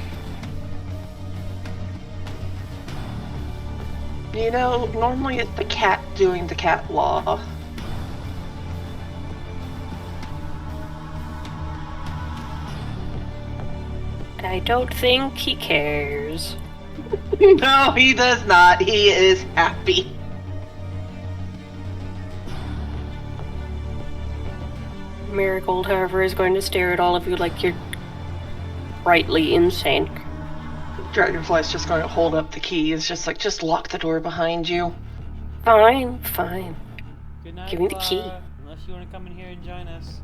You know, normally it's the cat doing the cat law. I don't think he cares. No, he does not. He is happy. Marigold, however, is going to stare at all of you like you're rightly insane. Dragonfly's just going to hold up the key. It's just like, just lock the door behind you. Fine, fine. Good night, Give me the key. Clara. Unless you want to come in here and join us.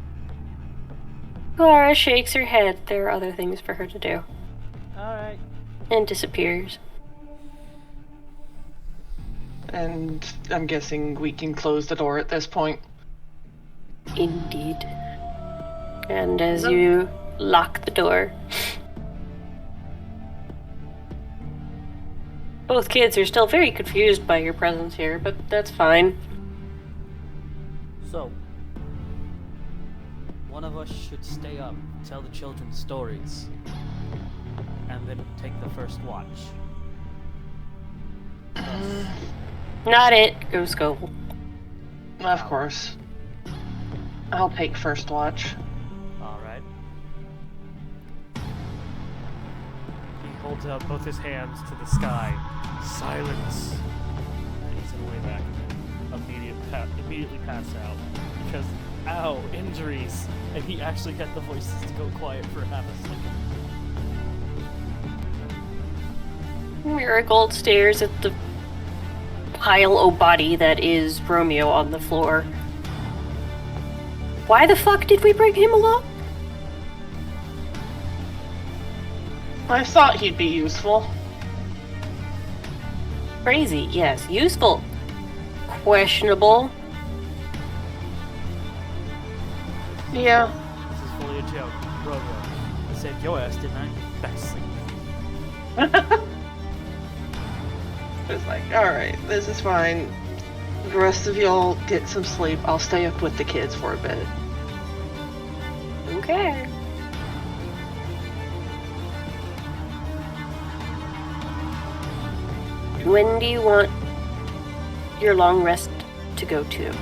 Clara shakes her head. There are other things for her to do. Alright. And disappears. And I'm guessing we can close the door at this point. Indeed. And as you lock the door, both kids are still very confused by your presence here, but that's fine. So, one of us should stay up, tell the children stories, and then take the first watch. Not it, go Skouvill. Of course. I'll take first watch. Alright. He holds out both his hands to the sky. Silence! And he's in the way back. Immediately pass out. Because, ow, injuries! And he actually got the voices to go quiet for half a second. Marigold stares at the pile o' body that is Romeo on the floor. Why the fuck did we bring him along? I thought he'd be useful. Crazy, yes. Useful. Questionable. Yeah. This is fully a joke. Romeo. I saved your ass, didn't I? Backslid. It's like, alright, this is fine. The rest of y'all get some sleep. I'll stay up with the kids for a bit. Okay. When do you want your long rest to go to?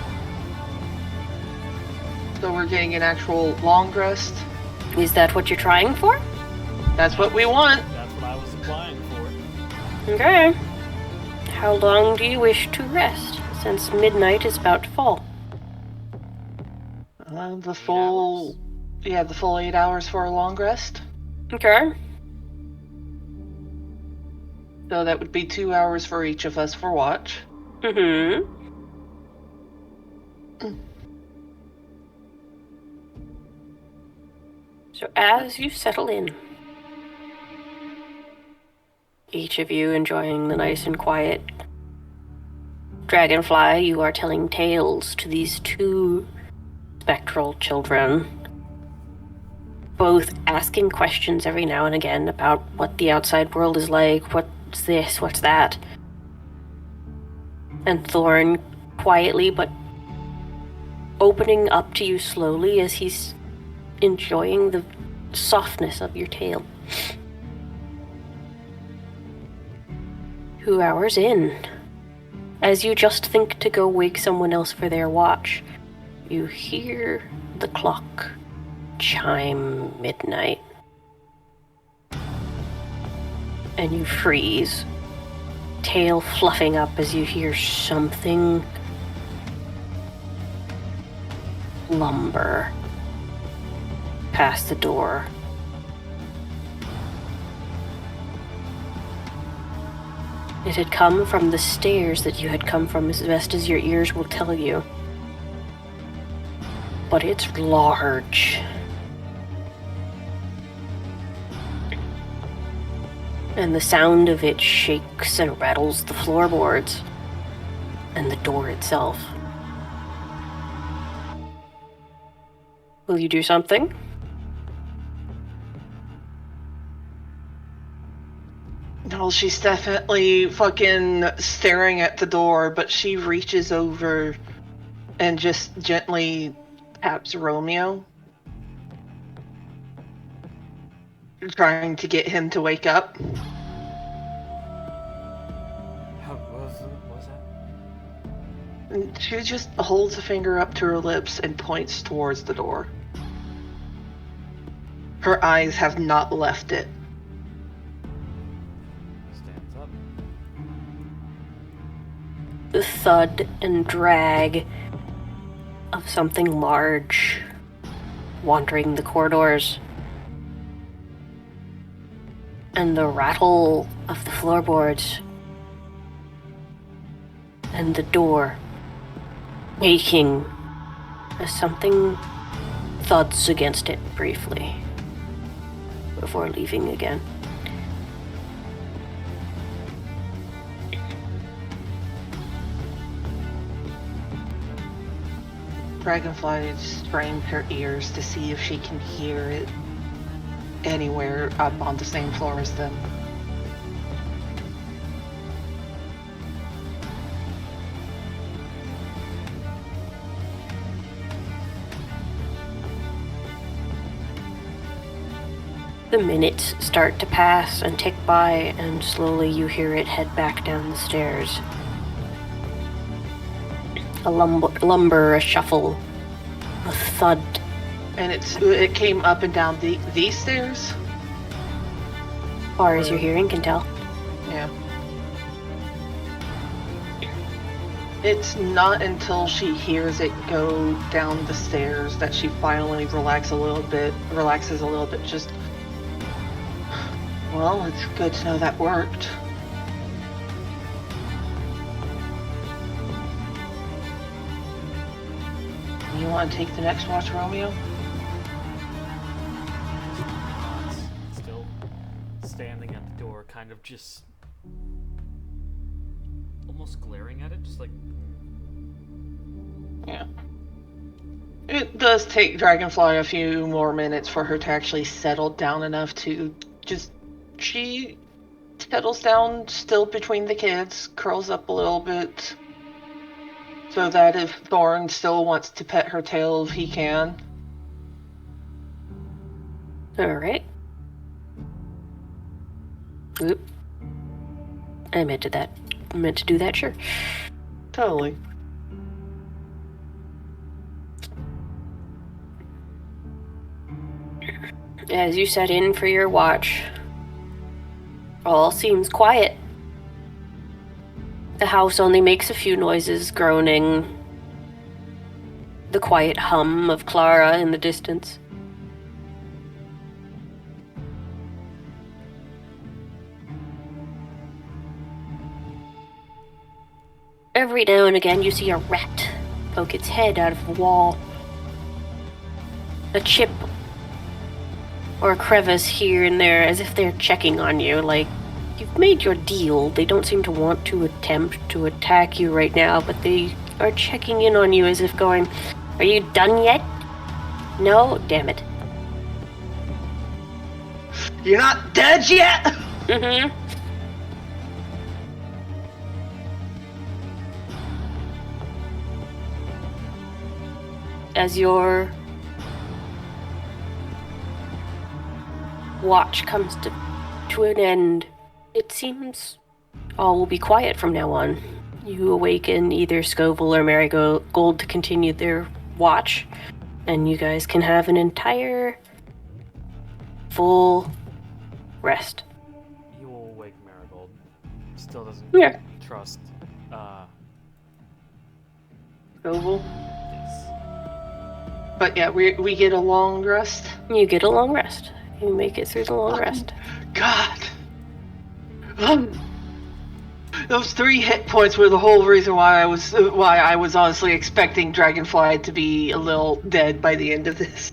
So we're getting an actual long rest. Is that what you're trying for? That's what we want. That's what I was applying for. Okay. How long do you wish to rest, since midnight is about to fall? The full 8 hours for a long rest. Okay. So that would be 2 hours for each of us for watch. Mm-hmm. So as you settle in, each of you enjoying the nice and quiet Dragonfly, you are telling tales to these two spectral children, both asking questions every now and again about what the outside world is like, what's this, what's that. And Thorn quietly but opening up to you slowly as he's enjoying the softness of your tale. 2 hours in. As you just think to go wake someone else for their watch, you hear the clock chime midnight. And you freeze, tail fluffing up as you hear something lumber past the door. It had come from the stairs that you had come from, as best as your ears will tell you. But it's large. And the sound of it shakes and rattles the floorboards and the door itself. Will you do something? No, she's definitely fucking staring at the door, but she reaches over and just gently taps Romeo, trying to get him to wake up. What was that? And she just holds a finger up to her lips and points towards the door. Her eyes have not left it. Stands up. The thud and drag of something large wandering the corridors, and the rattle of the floorboards, and the door waking as something thuds against it briefly before leaving again. Dragonfly strains her ears to see if she can hear it anywhere up on the same floor as them. The minutes start to pass and tick by, and slowly you hear it head back down the stairs. A lumber, a shuffle, a thud. And it came up and down these stairs? As far as your hearing can tell. Yeah. It's not until she hears it go down the stairs that she finally relaxes a little bit, just, well, it's good to know that worked. You want to take the next watch, Romeo? Still standing at the door, kind of just almost glaring at it, just like. Yeah. It does take Dragonfly a few more minutes for her to actually settle down enough to just... She settles down still between the kids, curls up a little bit, so that if Thorn still wants to pet her tail, he can. Alright. Oop. I meant to do that, sure. Totally. As you set in for your watch, all seems quiet. The house only makes a few noises, groaning, the quiet hum of Clara in the distance. Every now and again you see a rat poke its head out of the wall. A chip or a crevice here and there, as if they're checking on you, like, you've made your deal. They don't seem to want to attempt to attack you right now, but they are checking in on you as if going, are you done yet? No? Damn it. You're not dead yet? Mm-hmm. As your watch comes to an end, it seems All will be quiet from now on. You awaken either Skouvill or Marigold to continue their watch, and you guys can have an entire full rest. He will wake Marigold. Still doesn't Yeah. trust. Skouvill. This. But yeah, we get a long rest. You get a long rest. You make it through the long rest. God. Those 3 hit points were the whole reason why I was honestly expecting Dragonfly to be a little dead by the end of this.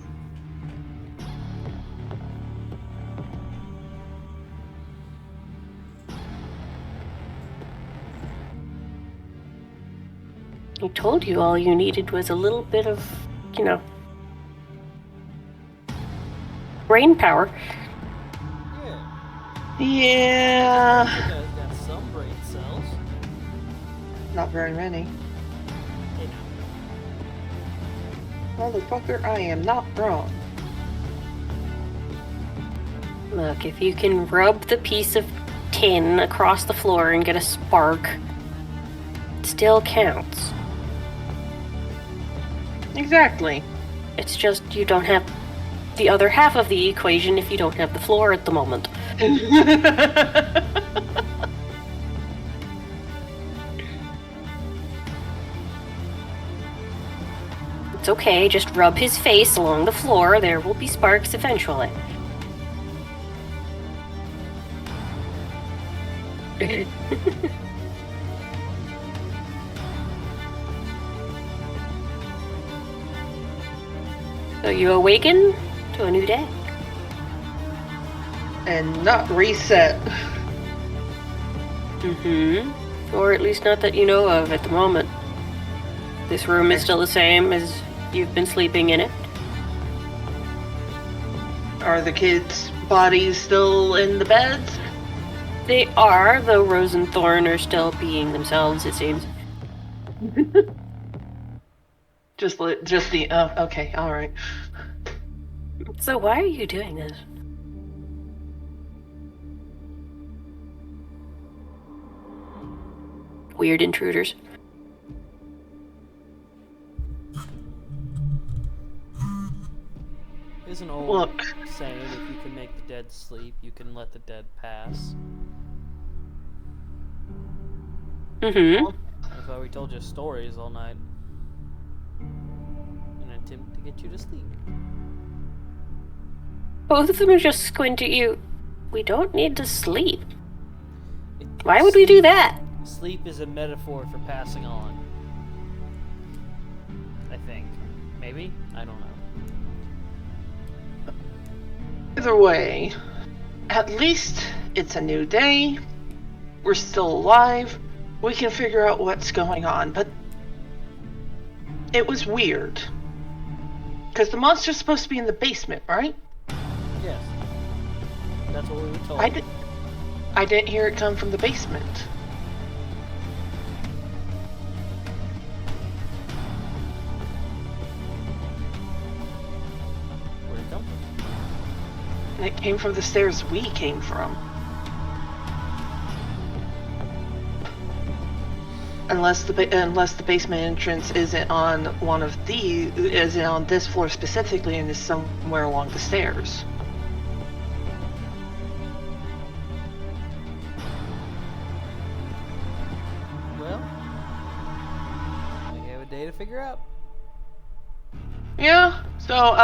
I told you all you needed was a little bit of, brain power. Yeah. Yeah. You guys got some brain cells. Not very many. You know. Motherfucker, I am not wrong. Look, if you can rub the piece of tin across the floor and get a spark, it still counts. Exactly. It's just you don't have the other half of the equation if you don't have the floor at the moment. It's okay, just rub his face along the floor. There will be sparks eventually. So you awaken to a new day. And not reset. Or at least not that you know of at the moment. This room is still the same as you've been sleeping in it. Are the kids' bodies still in the beds? They are, though Rose and Thorn are still being themselves, it seems. Just the okay, all right. So why are you doing this? Weird intruders. There's an old Look. saying, if you can make the dead sleep, you can let the dead pass. That's why we told you stories all night. In an attempt to get you to sleep. Both of them just squint at you. We don't need to sleep. Why would we do that? Sleep is a metaphor for passing on. I think. Maybe? I don't know. Either way, at least it's a new day. We're still alive. We can figure out what's going on, but it was weird. Because the monster's supposed to be in the basement, right? Yes. That's what we were told. I didn't hear it come from the basement. Where'd it come from? It came from the stairs we came from. Unless the basement entrance isn't on isn't on this floor specifically and is somewhere along the stairs. Well, we have a day to figure out. Yeah, so,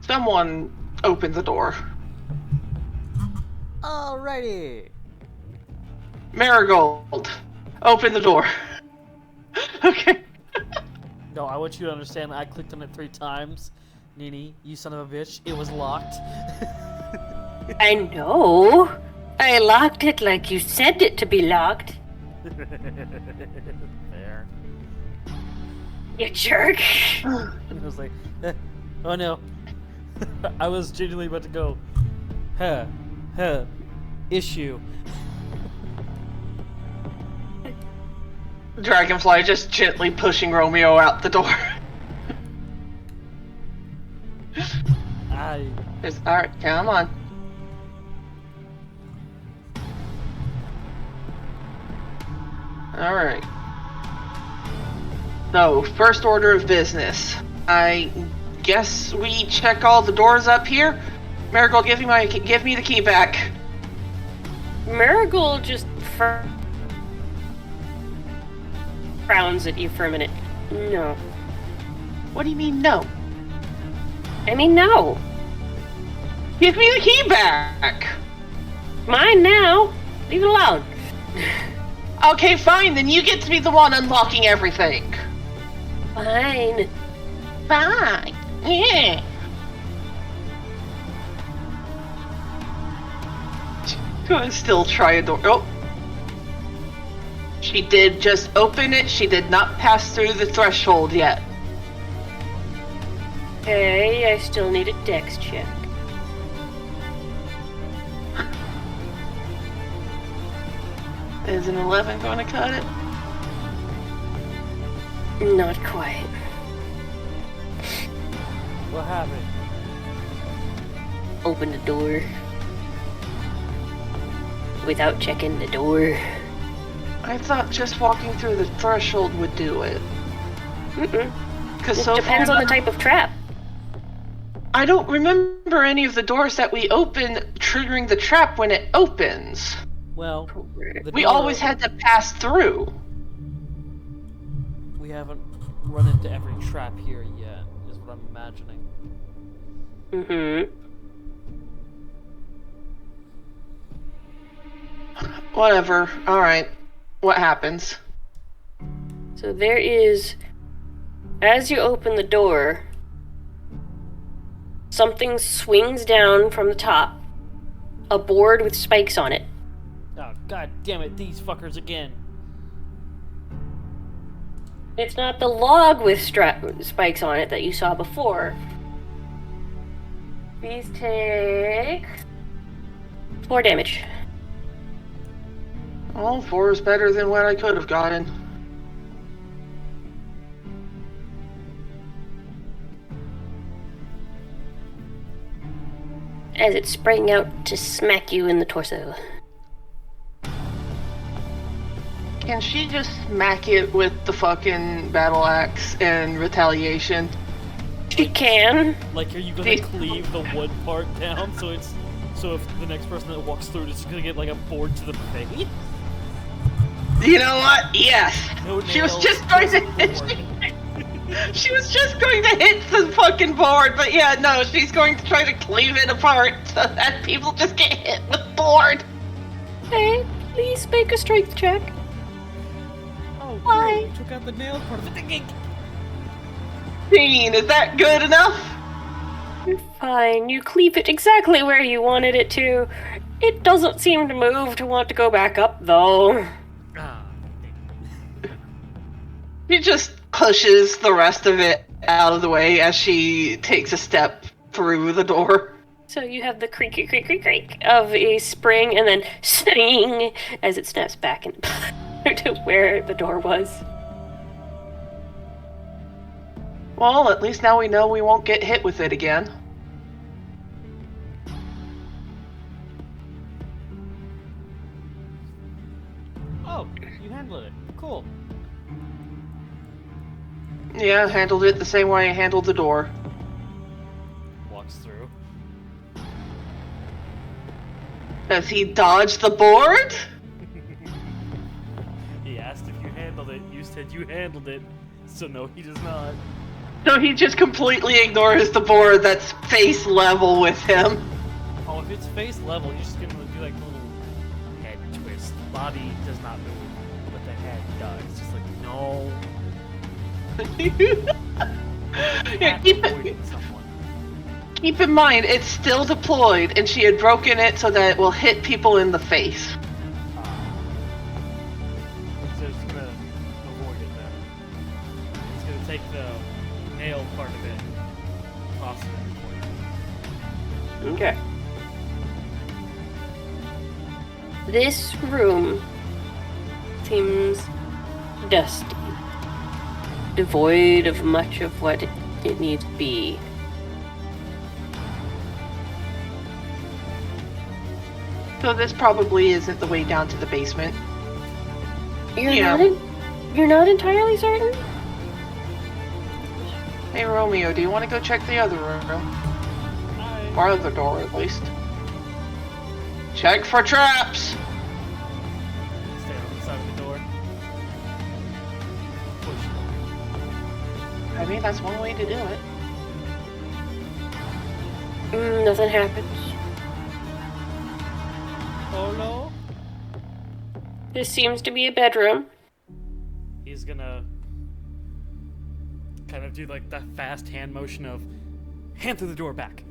someone opened the door. Alrighty. Marigold, open the door. Okay. No, I want you to understand, I clicked on it 3 times. Nini, you son of a bitch, it was locked. I know. I locked it like you said it to be locked. There. You jerk. I was like, oh no. I was genuinely about to go, issue. Dragonfly just gently pushing Romeo out the door. I Alright, come on. Alright. So, first order of business. I guess we check all the doors up here. Marigold, give me the key back. Marigold just frowns at you for a minute. No. What do you mean, no? I mean, no. Give me the key back! Mine now. Leave it alone. Okay, fine, then you get to be the one unlocking everything. Fine. Fine. Yeah. Gonna still try a door. Oh. She did just open it. She did not pass through the threshold yet. Okay, I still need a dex check. Is an 11 going to cut it? Not quite. What happened? Open the door. Without checking the door. I thought just walking through the threshold would do it. Mm-mm. Because It so depends far, on the type of trap. I don't remember any of the doors that we open triggering the trap when it opens. Well, the We door- always had to pass through. We haven't run into every trap here yet, is what I'm imagining. Mm-hmm. Whatever. Alright. What happens? So there is, as you open the door, something swings down from the top. A board with spikes on it. Oh, god damn it, these fuckers again. It's not the log with spikes on it that you saw before. These take 4 damage. Oh, 4 is better than what I could have gotten. As it sprang out to smack you in the torso. Can she just smack it with the fucking battle axe in retaliation? She can. Like, are you gonna cleave the wood part down so it's so if the next person that walks through is gonna get like a board to the face? You know what? Yes. No She was nails, just going to just hit. board. She was just going to hit the fucking board, but yeah, no, she's going to try to cleave it apart so that people just get hit with board. Hey, please make a strength check. Oh, Why? good, you took out the nail part of it. 15, is that good enough? You're fine. You cleave it exactly where you wanted it to. It doesn't seem to move to want to go back up, though. Ah, She just pushes the rest of it out of the way as she takes a step through the door. So you have the creak, creak, creak, creak, creak of a spring, and then swing as it snaps back to where the door was. Well, at least now we know we won't get hit with it again. oh, you handled it. Cool. Yeah, handled it the same way I handled the door. Walks through. Does he dodge the board? He asked if you handled it. You said you handled it. So no, he does not. So he just completely ignores the board that's face level with him. Oh, if it's face level, he's just gonna do like a little head twist. Body does not move, but the head does. It's just like, no. Yeah, Not keep avoiding someone. Keep in mind, it's still deployed, and she had broken it so that it will hit people in the face. So it's gonna avoid it then. It's gonna take the nail part of it, toss it in the corner. Okay. This room seems dusty, devoid of much of what it needs to be. So this probably isn't the way down to the basement. Yeah. You're not entirely certain? Hey, Romeo, do you want to go check the other room? Hi. Or other door, at least. Check for traps! Stay on the side of the door. Push. I mean, that's one way to do it. Nothing happens. Oh no. This seems to be a bedroom. He's gonna kind of do like that fast hand motion of hand through the door back.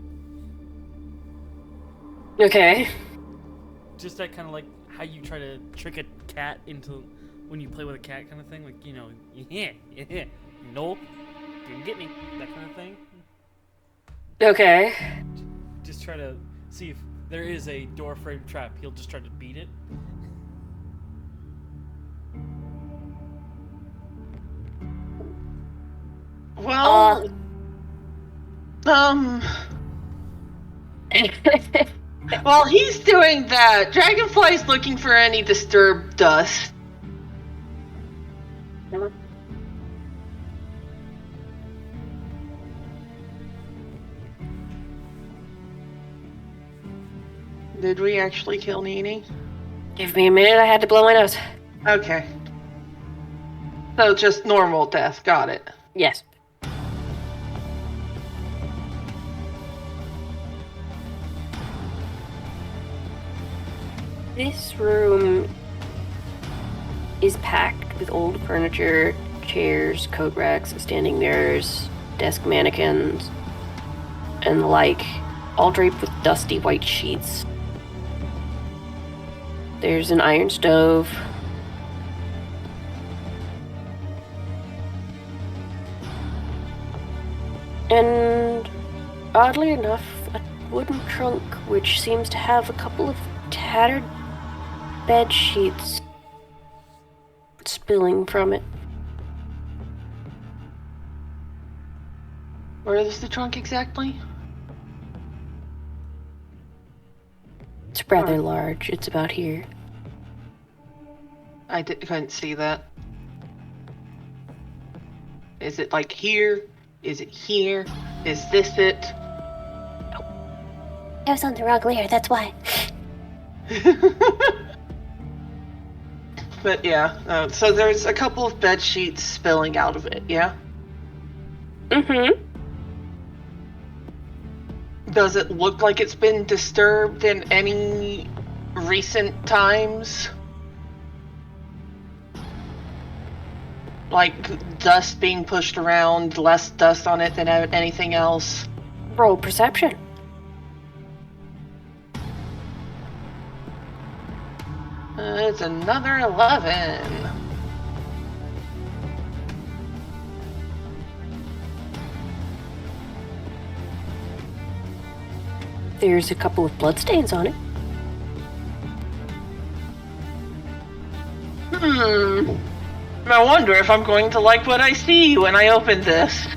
Okay. Just that kind of like how you try to trick a cat into when you play with a cat kind of thing. Like, you know, yeah, no, didn't get me, that kind of thing. Okay. Just try to see if there is a door frame trap. He'll just try to beat it. Well, while he's doing that, Dragonfly's looking for any disturbed dust. Did we actually kill Nini? Give me a minute, I had to blow my nose. Okay. So just normal death, got it. Yes. This room is packed with old furniture, chairs, coat racks, standing mirrors, desk mannequins, and the like, all draped with dusty white sheets. There's an iron stove. And oddly enough, a wooden trunk which seems to have a couple of tattered bed sheets spilling from it. Where is the trunk exactly? It's rather large. It's about here. I couldn't see that. Is it like here? Is it here? Is this it? I was on the wrong layer, that's why. But yeah, so there's a couple of bed sheets spilling out of it, yeah? Mm-hmm. Does it look like it's been disturbed in any recent times? Like dust being pushed around, less dust on it than anything else? Roll perception. It's another 11. There's a couple of bloodstains on it. I wonder if I'm going to like what I see when I open this.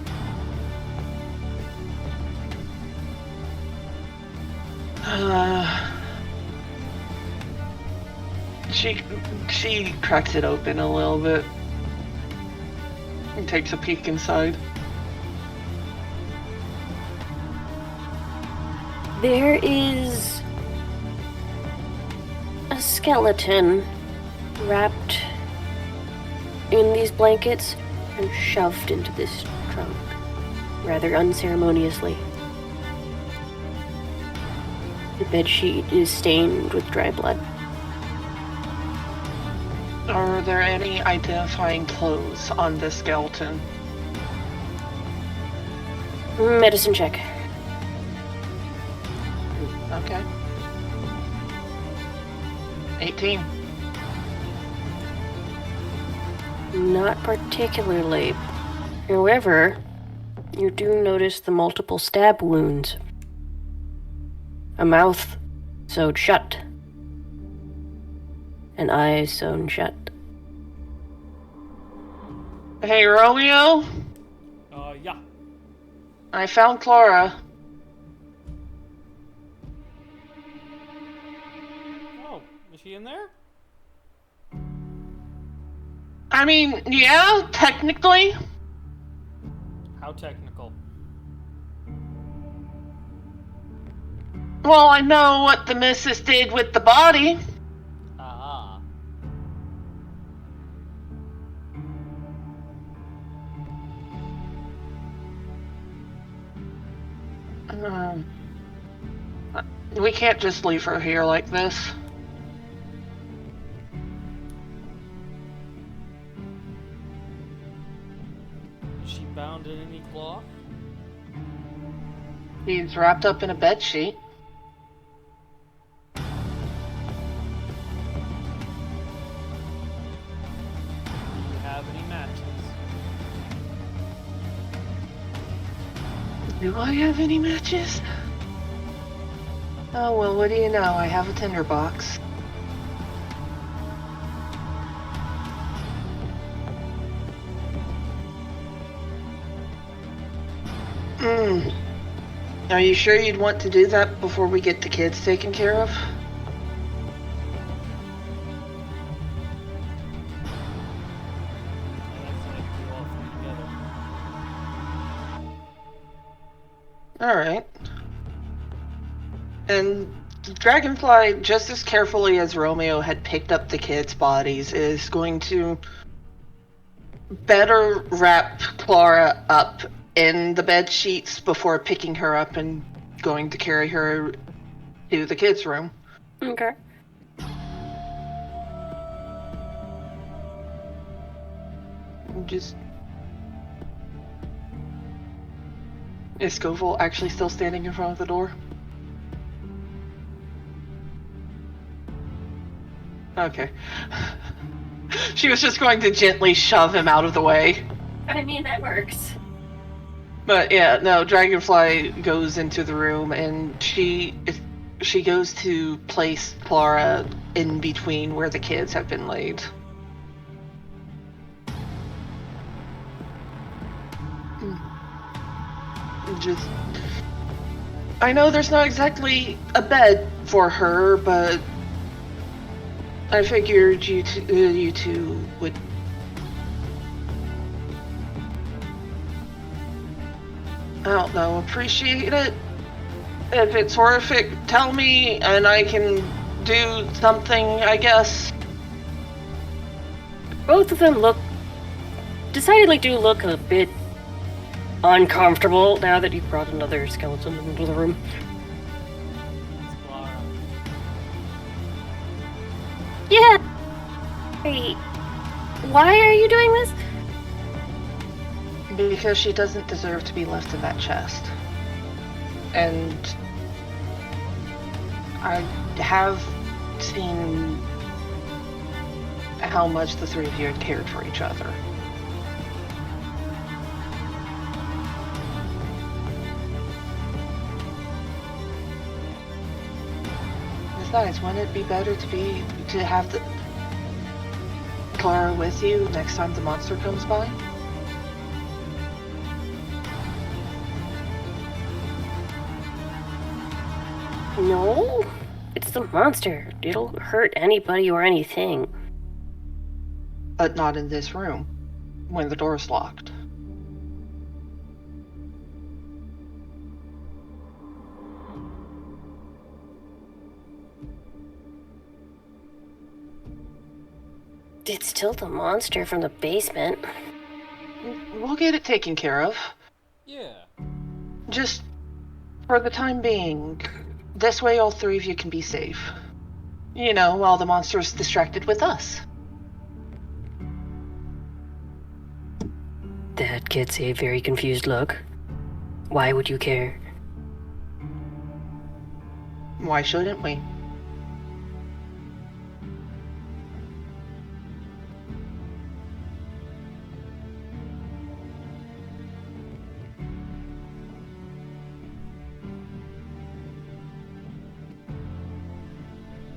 She cracks it open a little bit and takes a peek inside. There is a skeleton wrapped in these blankets and shoved into this trunk, rather unceremoniously. The bedsheet is stained with dry blood. Are there any identifying clothes on this skeleton? Medicine check. Okay. 18. Not particularly. However, you do notice the multiple stab wounds. A mouth sewed shut. And eyes sewn shut. Hey, Romeo? Yeah. I found Clara. Oh, is she in there? I mean, yeah, technically. How technical? Well, I know what the missus did with the body. Ah. We can't just leave her here like this. Is she bound in any cloth? She's wrapped up in a bedsheet. Do you have any matches? Do I have any matches? Oh, well, what do you know? I have a tinderbox. Are you sure you'd want to do that before we get the kids taken care of? Alright. And Dragonfly, just as carefully as Romeo had picked up the kids' bodies, is going to better wrap Clara up in the bed sheets before picking her up and going to carry her to the kids' room. Okay. Just... Is Skouvill actually still standing in front of the door? Okay. She was just going to gently shove him out of the way. I mean, that works. But yeah, no, Dragonfly goes into the room and she goes to place Clara in between where the kids have been laid. Just, I know there's not exactly a bed for her, but I figured you two would. I don't know, appreciate it. If it's horrific, tell me, and I can do something, I guess. Both of them decidedly do look a bit uncomfortable now that you've brought another skeleton into the room. It's Clara. Yeah. Hey, why are you doing this? Because she doesn't deserve to be left in that chest. And I have seen how much the three of you had cared for each other. Besides, wouldn't it be better to have the Clara with you next time the monster comes by? No, it's the monster. It'll hurt anybody or anything. But not in this room, when the door's locked. It's still the monster from the basement. We'll get it taken care of. Yeah. Just for the time being. This way all three of you can be safe. You know, while the monster's distracted with us. That gets a very confused look. Why would you care? Why shouldn't we?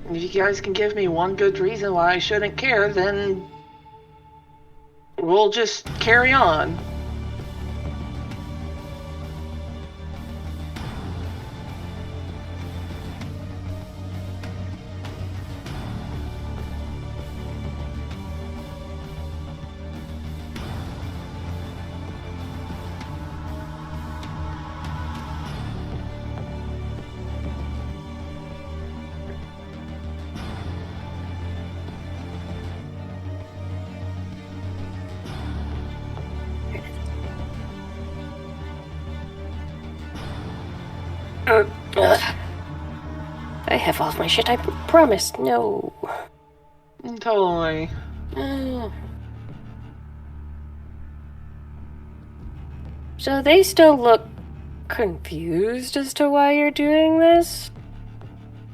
If you guys can give me one good reason why I shouldn't care, then we'll just carry on. I have all my shit, I promise. No. Totally. So they still look confused as to why you're doing this?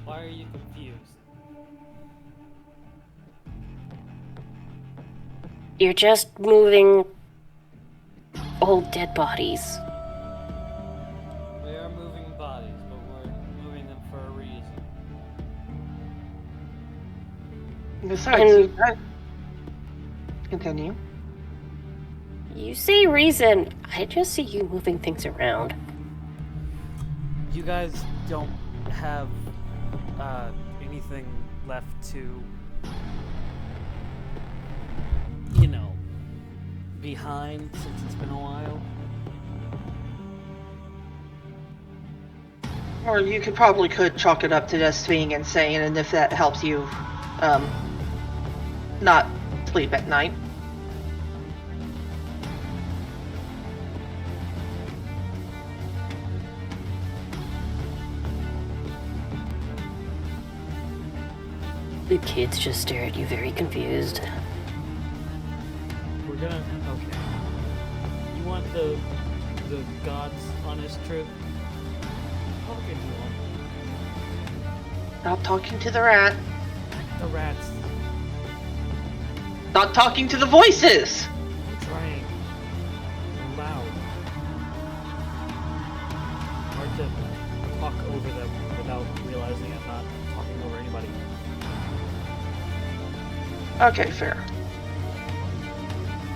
Why are you confused? You're just moving old dead bodies. We are moving bodies, but we're moving them for a reason. Besides, And- you guys... Continue. You say reason. I just see you moving things around. You guys don't have anything left to, behind since it's been a while. Or you could chalk it up to just being insane, and if that helps you, not sleep at night. The kids just stare at you very confused. We're gonna. Okay. You want the God's honest truth? I'll give you one. Not talking to the rat. The rats. Not talking to the voices! I'm trying. They're loud. Hard to talk over them without realizing I'm not talking over anybody. Okay, fair.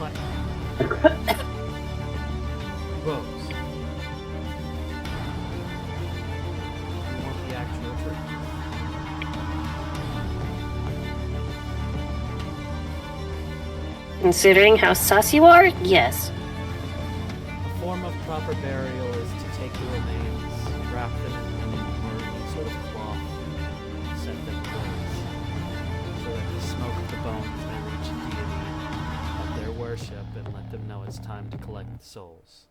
But Rose, you want the actual truth? Considering how sus you are, yes. A form of proper burial is to take the remains, wrap them in linen or any sort of cloth, and set them ablaze, so that the smoke of the bones may reach the deity of their worship and let them know it's time to collect the souls.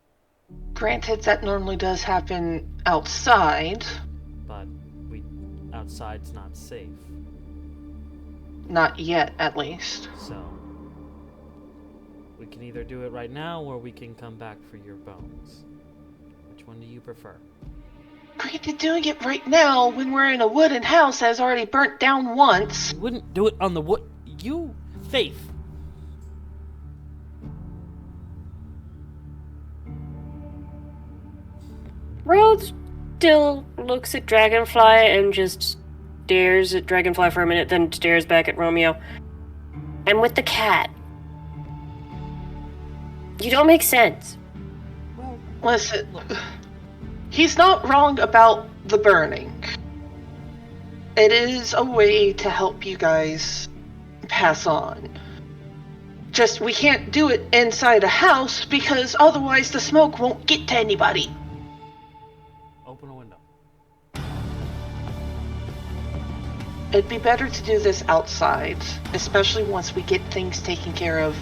Granted, that normally does happen outside. But outside's not safe, Not yet, at least. so we can either do it right now or we can come back for your bones. Which one do you prefer? Granted, doing it right now when we're in a wooden house that has already burnt down once. You wouldn't do it on the wood. You, Faith. Rhodes still looks at Dragonfly and just stares at Dragonfly for a minute, then stares back at Romeo. I'm with the cat. You don't make sense. Well, Listen, look. he's not wrong about the burning. It is a way to help you guys pass on. Just, we can't do it inside a house because otherwise the smoke won't get to anybody. Open a window. It'd be better to do this outside, especially once we get things taken care of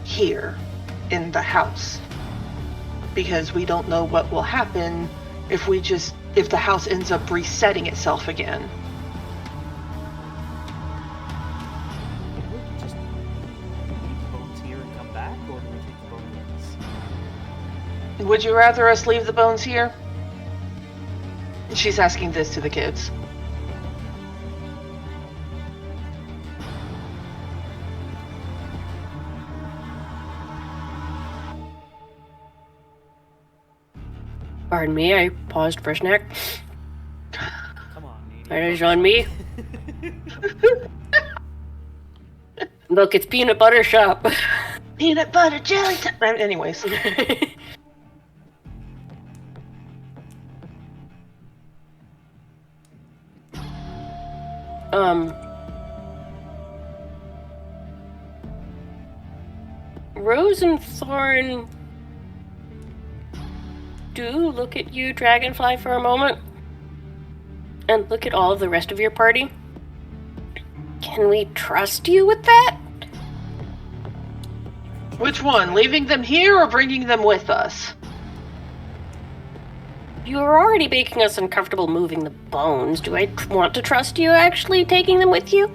here in the house. Because we don't know what will happen if the house ends up resetting itself again. Would we just leave the bones here and come back, or do we take the bones with us? Would you rather us leave the bones here? She's asking this to the kids. Pardon me, I paused for a snack. Come on, Nini. That is on me. Look, it's peanut butter shop. Peanut butter jelly time. Anyways. Rose and Thorn do look at you, Dragonfly, for a moment, and look at all of the rest of your party. Can we trust you with that? Which one? Leaving them here or bringing them with us? You're already making us uncomfortable moving the bones. Do I want to trust you actually taking them with you?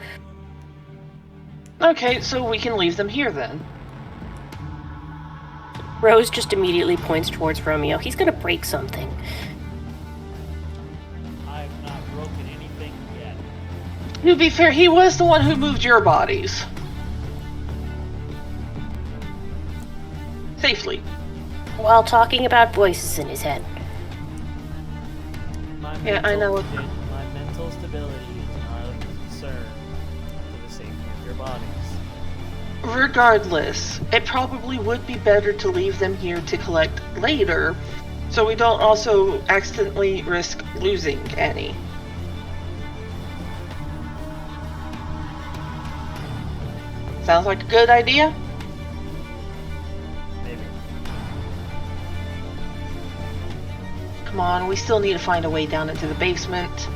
Okay, so we can leave them here then. Rose just immediately points towards Romeo. He's gonna break something. I've not broken anything yet. To be fair, he was the one who moved your bodies. Safely. While talking about voices in his head. Yeah, I know. My mental stability is not a concern for the safety of your bodies. Regardless, it probably would be better to leave them here to collect later, so we don't also accidentally risk losing any. Sounds like a good idea? Maybe. Come on, we still need to find a way down into the basement.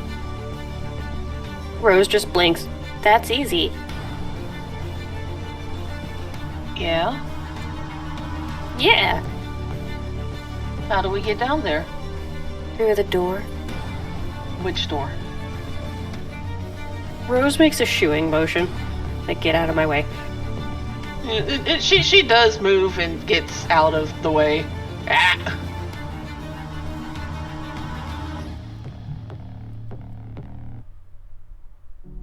Rose just blinks. That's easy. Yeah? Yeah. How do we get down there? Through the door. Which door? Rose makes a shooing motion. Like, get out of my way. She does move and gets out of the way. Ah!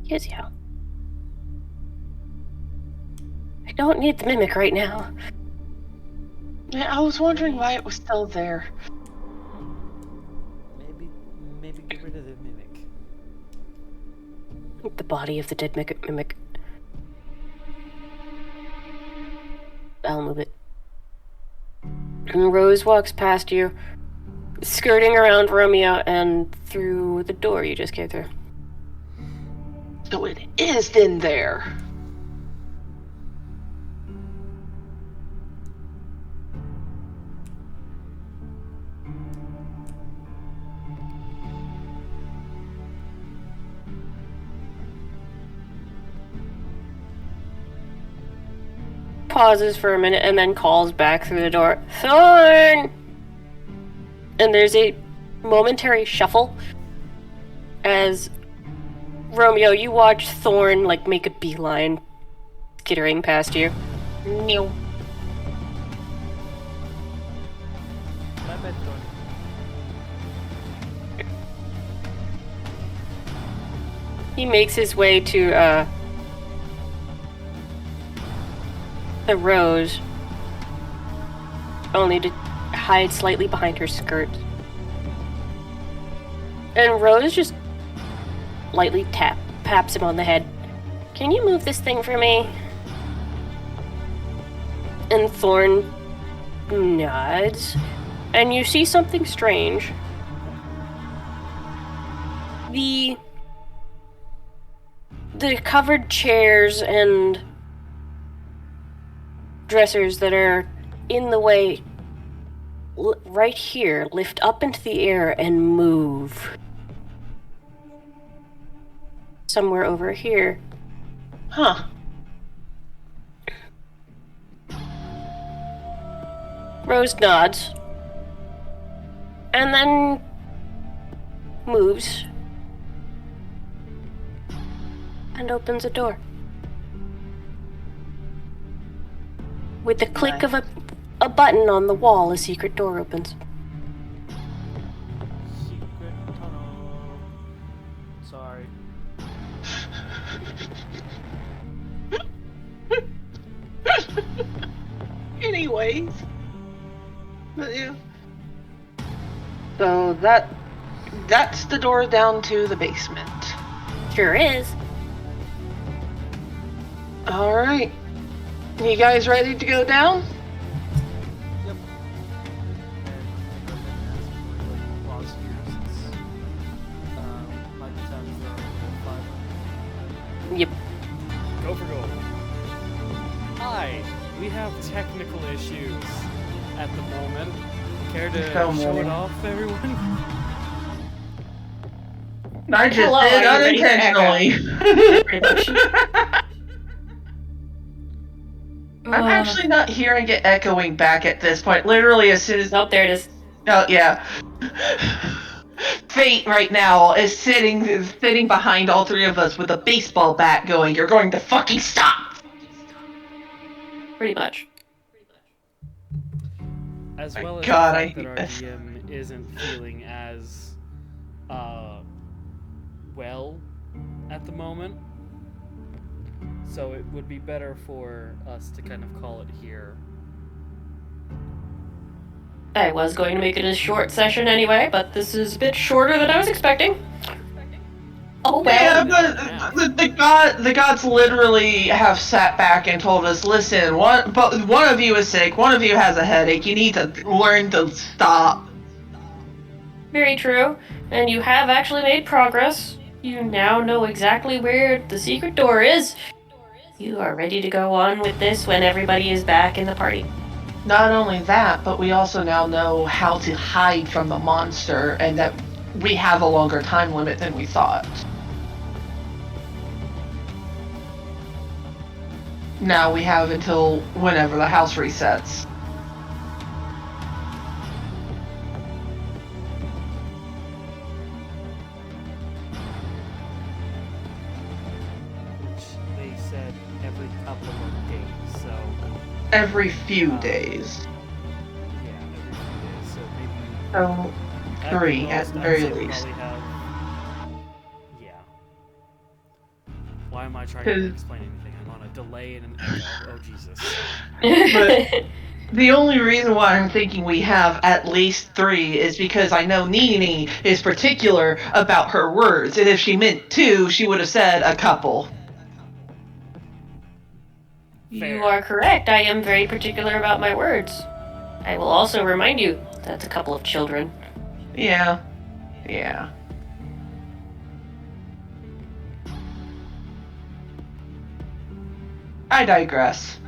Yuzio. I don't need the mimic right now. Yeah, I was wondering why it was still there. Maybe get rid of the mimic. The body of the dead mimic. I'll move it. And Rose walks past you, skirting around Romeo and through the door you just came through. So it is in there. Pauses for a minute and then calls back through the door. Thorn! And there's a momentary shuffle as Romeo, you watch Thorn like make a beeline, skittering past you. No. My bad, Thorn. He makes his way to the Rose, only to hide slightly behind her skirt. And Rose just lightly taps him on the head. Can you move this thing for me? And Thorn nods, and you see something strange. The covered chairs and dressers that are in the way right here lift up into the air and move. Somewhere over here. Huh. Rose nods. And then moves. And opens a door. With the click of a button on the wall, a secret door opens. Secret tunnel. Sorry. Anyways. But yeah. So that's the door down to the basement. Sure is. Alright. You guys ready to go down? Yep. And pause here since might be time for our little Yep. Go for gold. Hi, we have technical issues at the moment. Care to So show many. it off, everyone? I just Hello, did are you ready unintentionally. I'm actually not hearing it echoing back at this point. Literally, as soon as Oh, there it is. Oh yeah. Fate right now is sitting behind all three of us with a baseball bat going, "You're going to fucking stop!" Pretty much. As My well as God, the I fact that hate our this. DM isn't feeling as well at the moment. So it would be better for us to kind of call it here. I was going to make it a short session anyway, but this is a bit shorter than I was expecting. Oh Yeah, well. but the gods literally have sat back and told us, "Listen, one of you is sick, one of you has a headache. You need to learn to stop." Very true. And you have actually made progress. You now know exactly where the secret door is. You are ready to go on with this when everybody is back in the party. Not only that, but we also now know how to hide from the monster, and that we have a longer time limit than we thought. Now we have until whenever the house resets. Which they said every couple of days, so Every few days. yeah, every few days. So maybe So, at 3 the at most, the I'd very say we least. probably have, yeah. Why am I trying 'Cause- to explain anything? I'm on a delay and an echo. Oh Jesus. But the only reason why I'm thinking we have at least 3 is because I know Nini is particular about her words, and if she meant 2, she would have said a couple. You are correct. I am very particular about my words. I will also remind you that's a couple of children. Yeah. Yeah. I digress.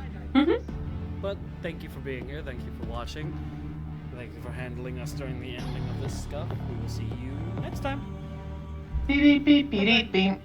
But thank you for being here. Thank you for watching. Thank you for handling us during the ending of this stuff. We will see you next time. Beep beep beep beep beep.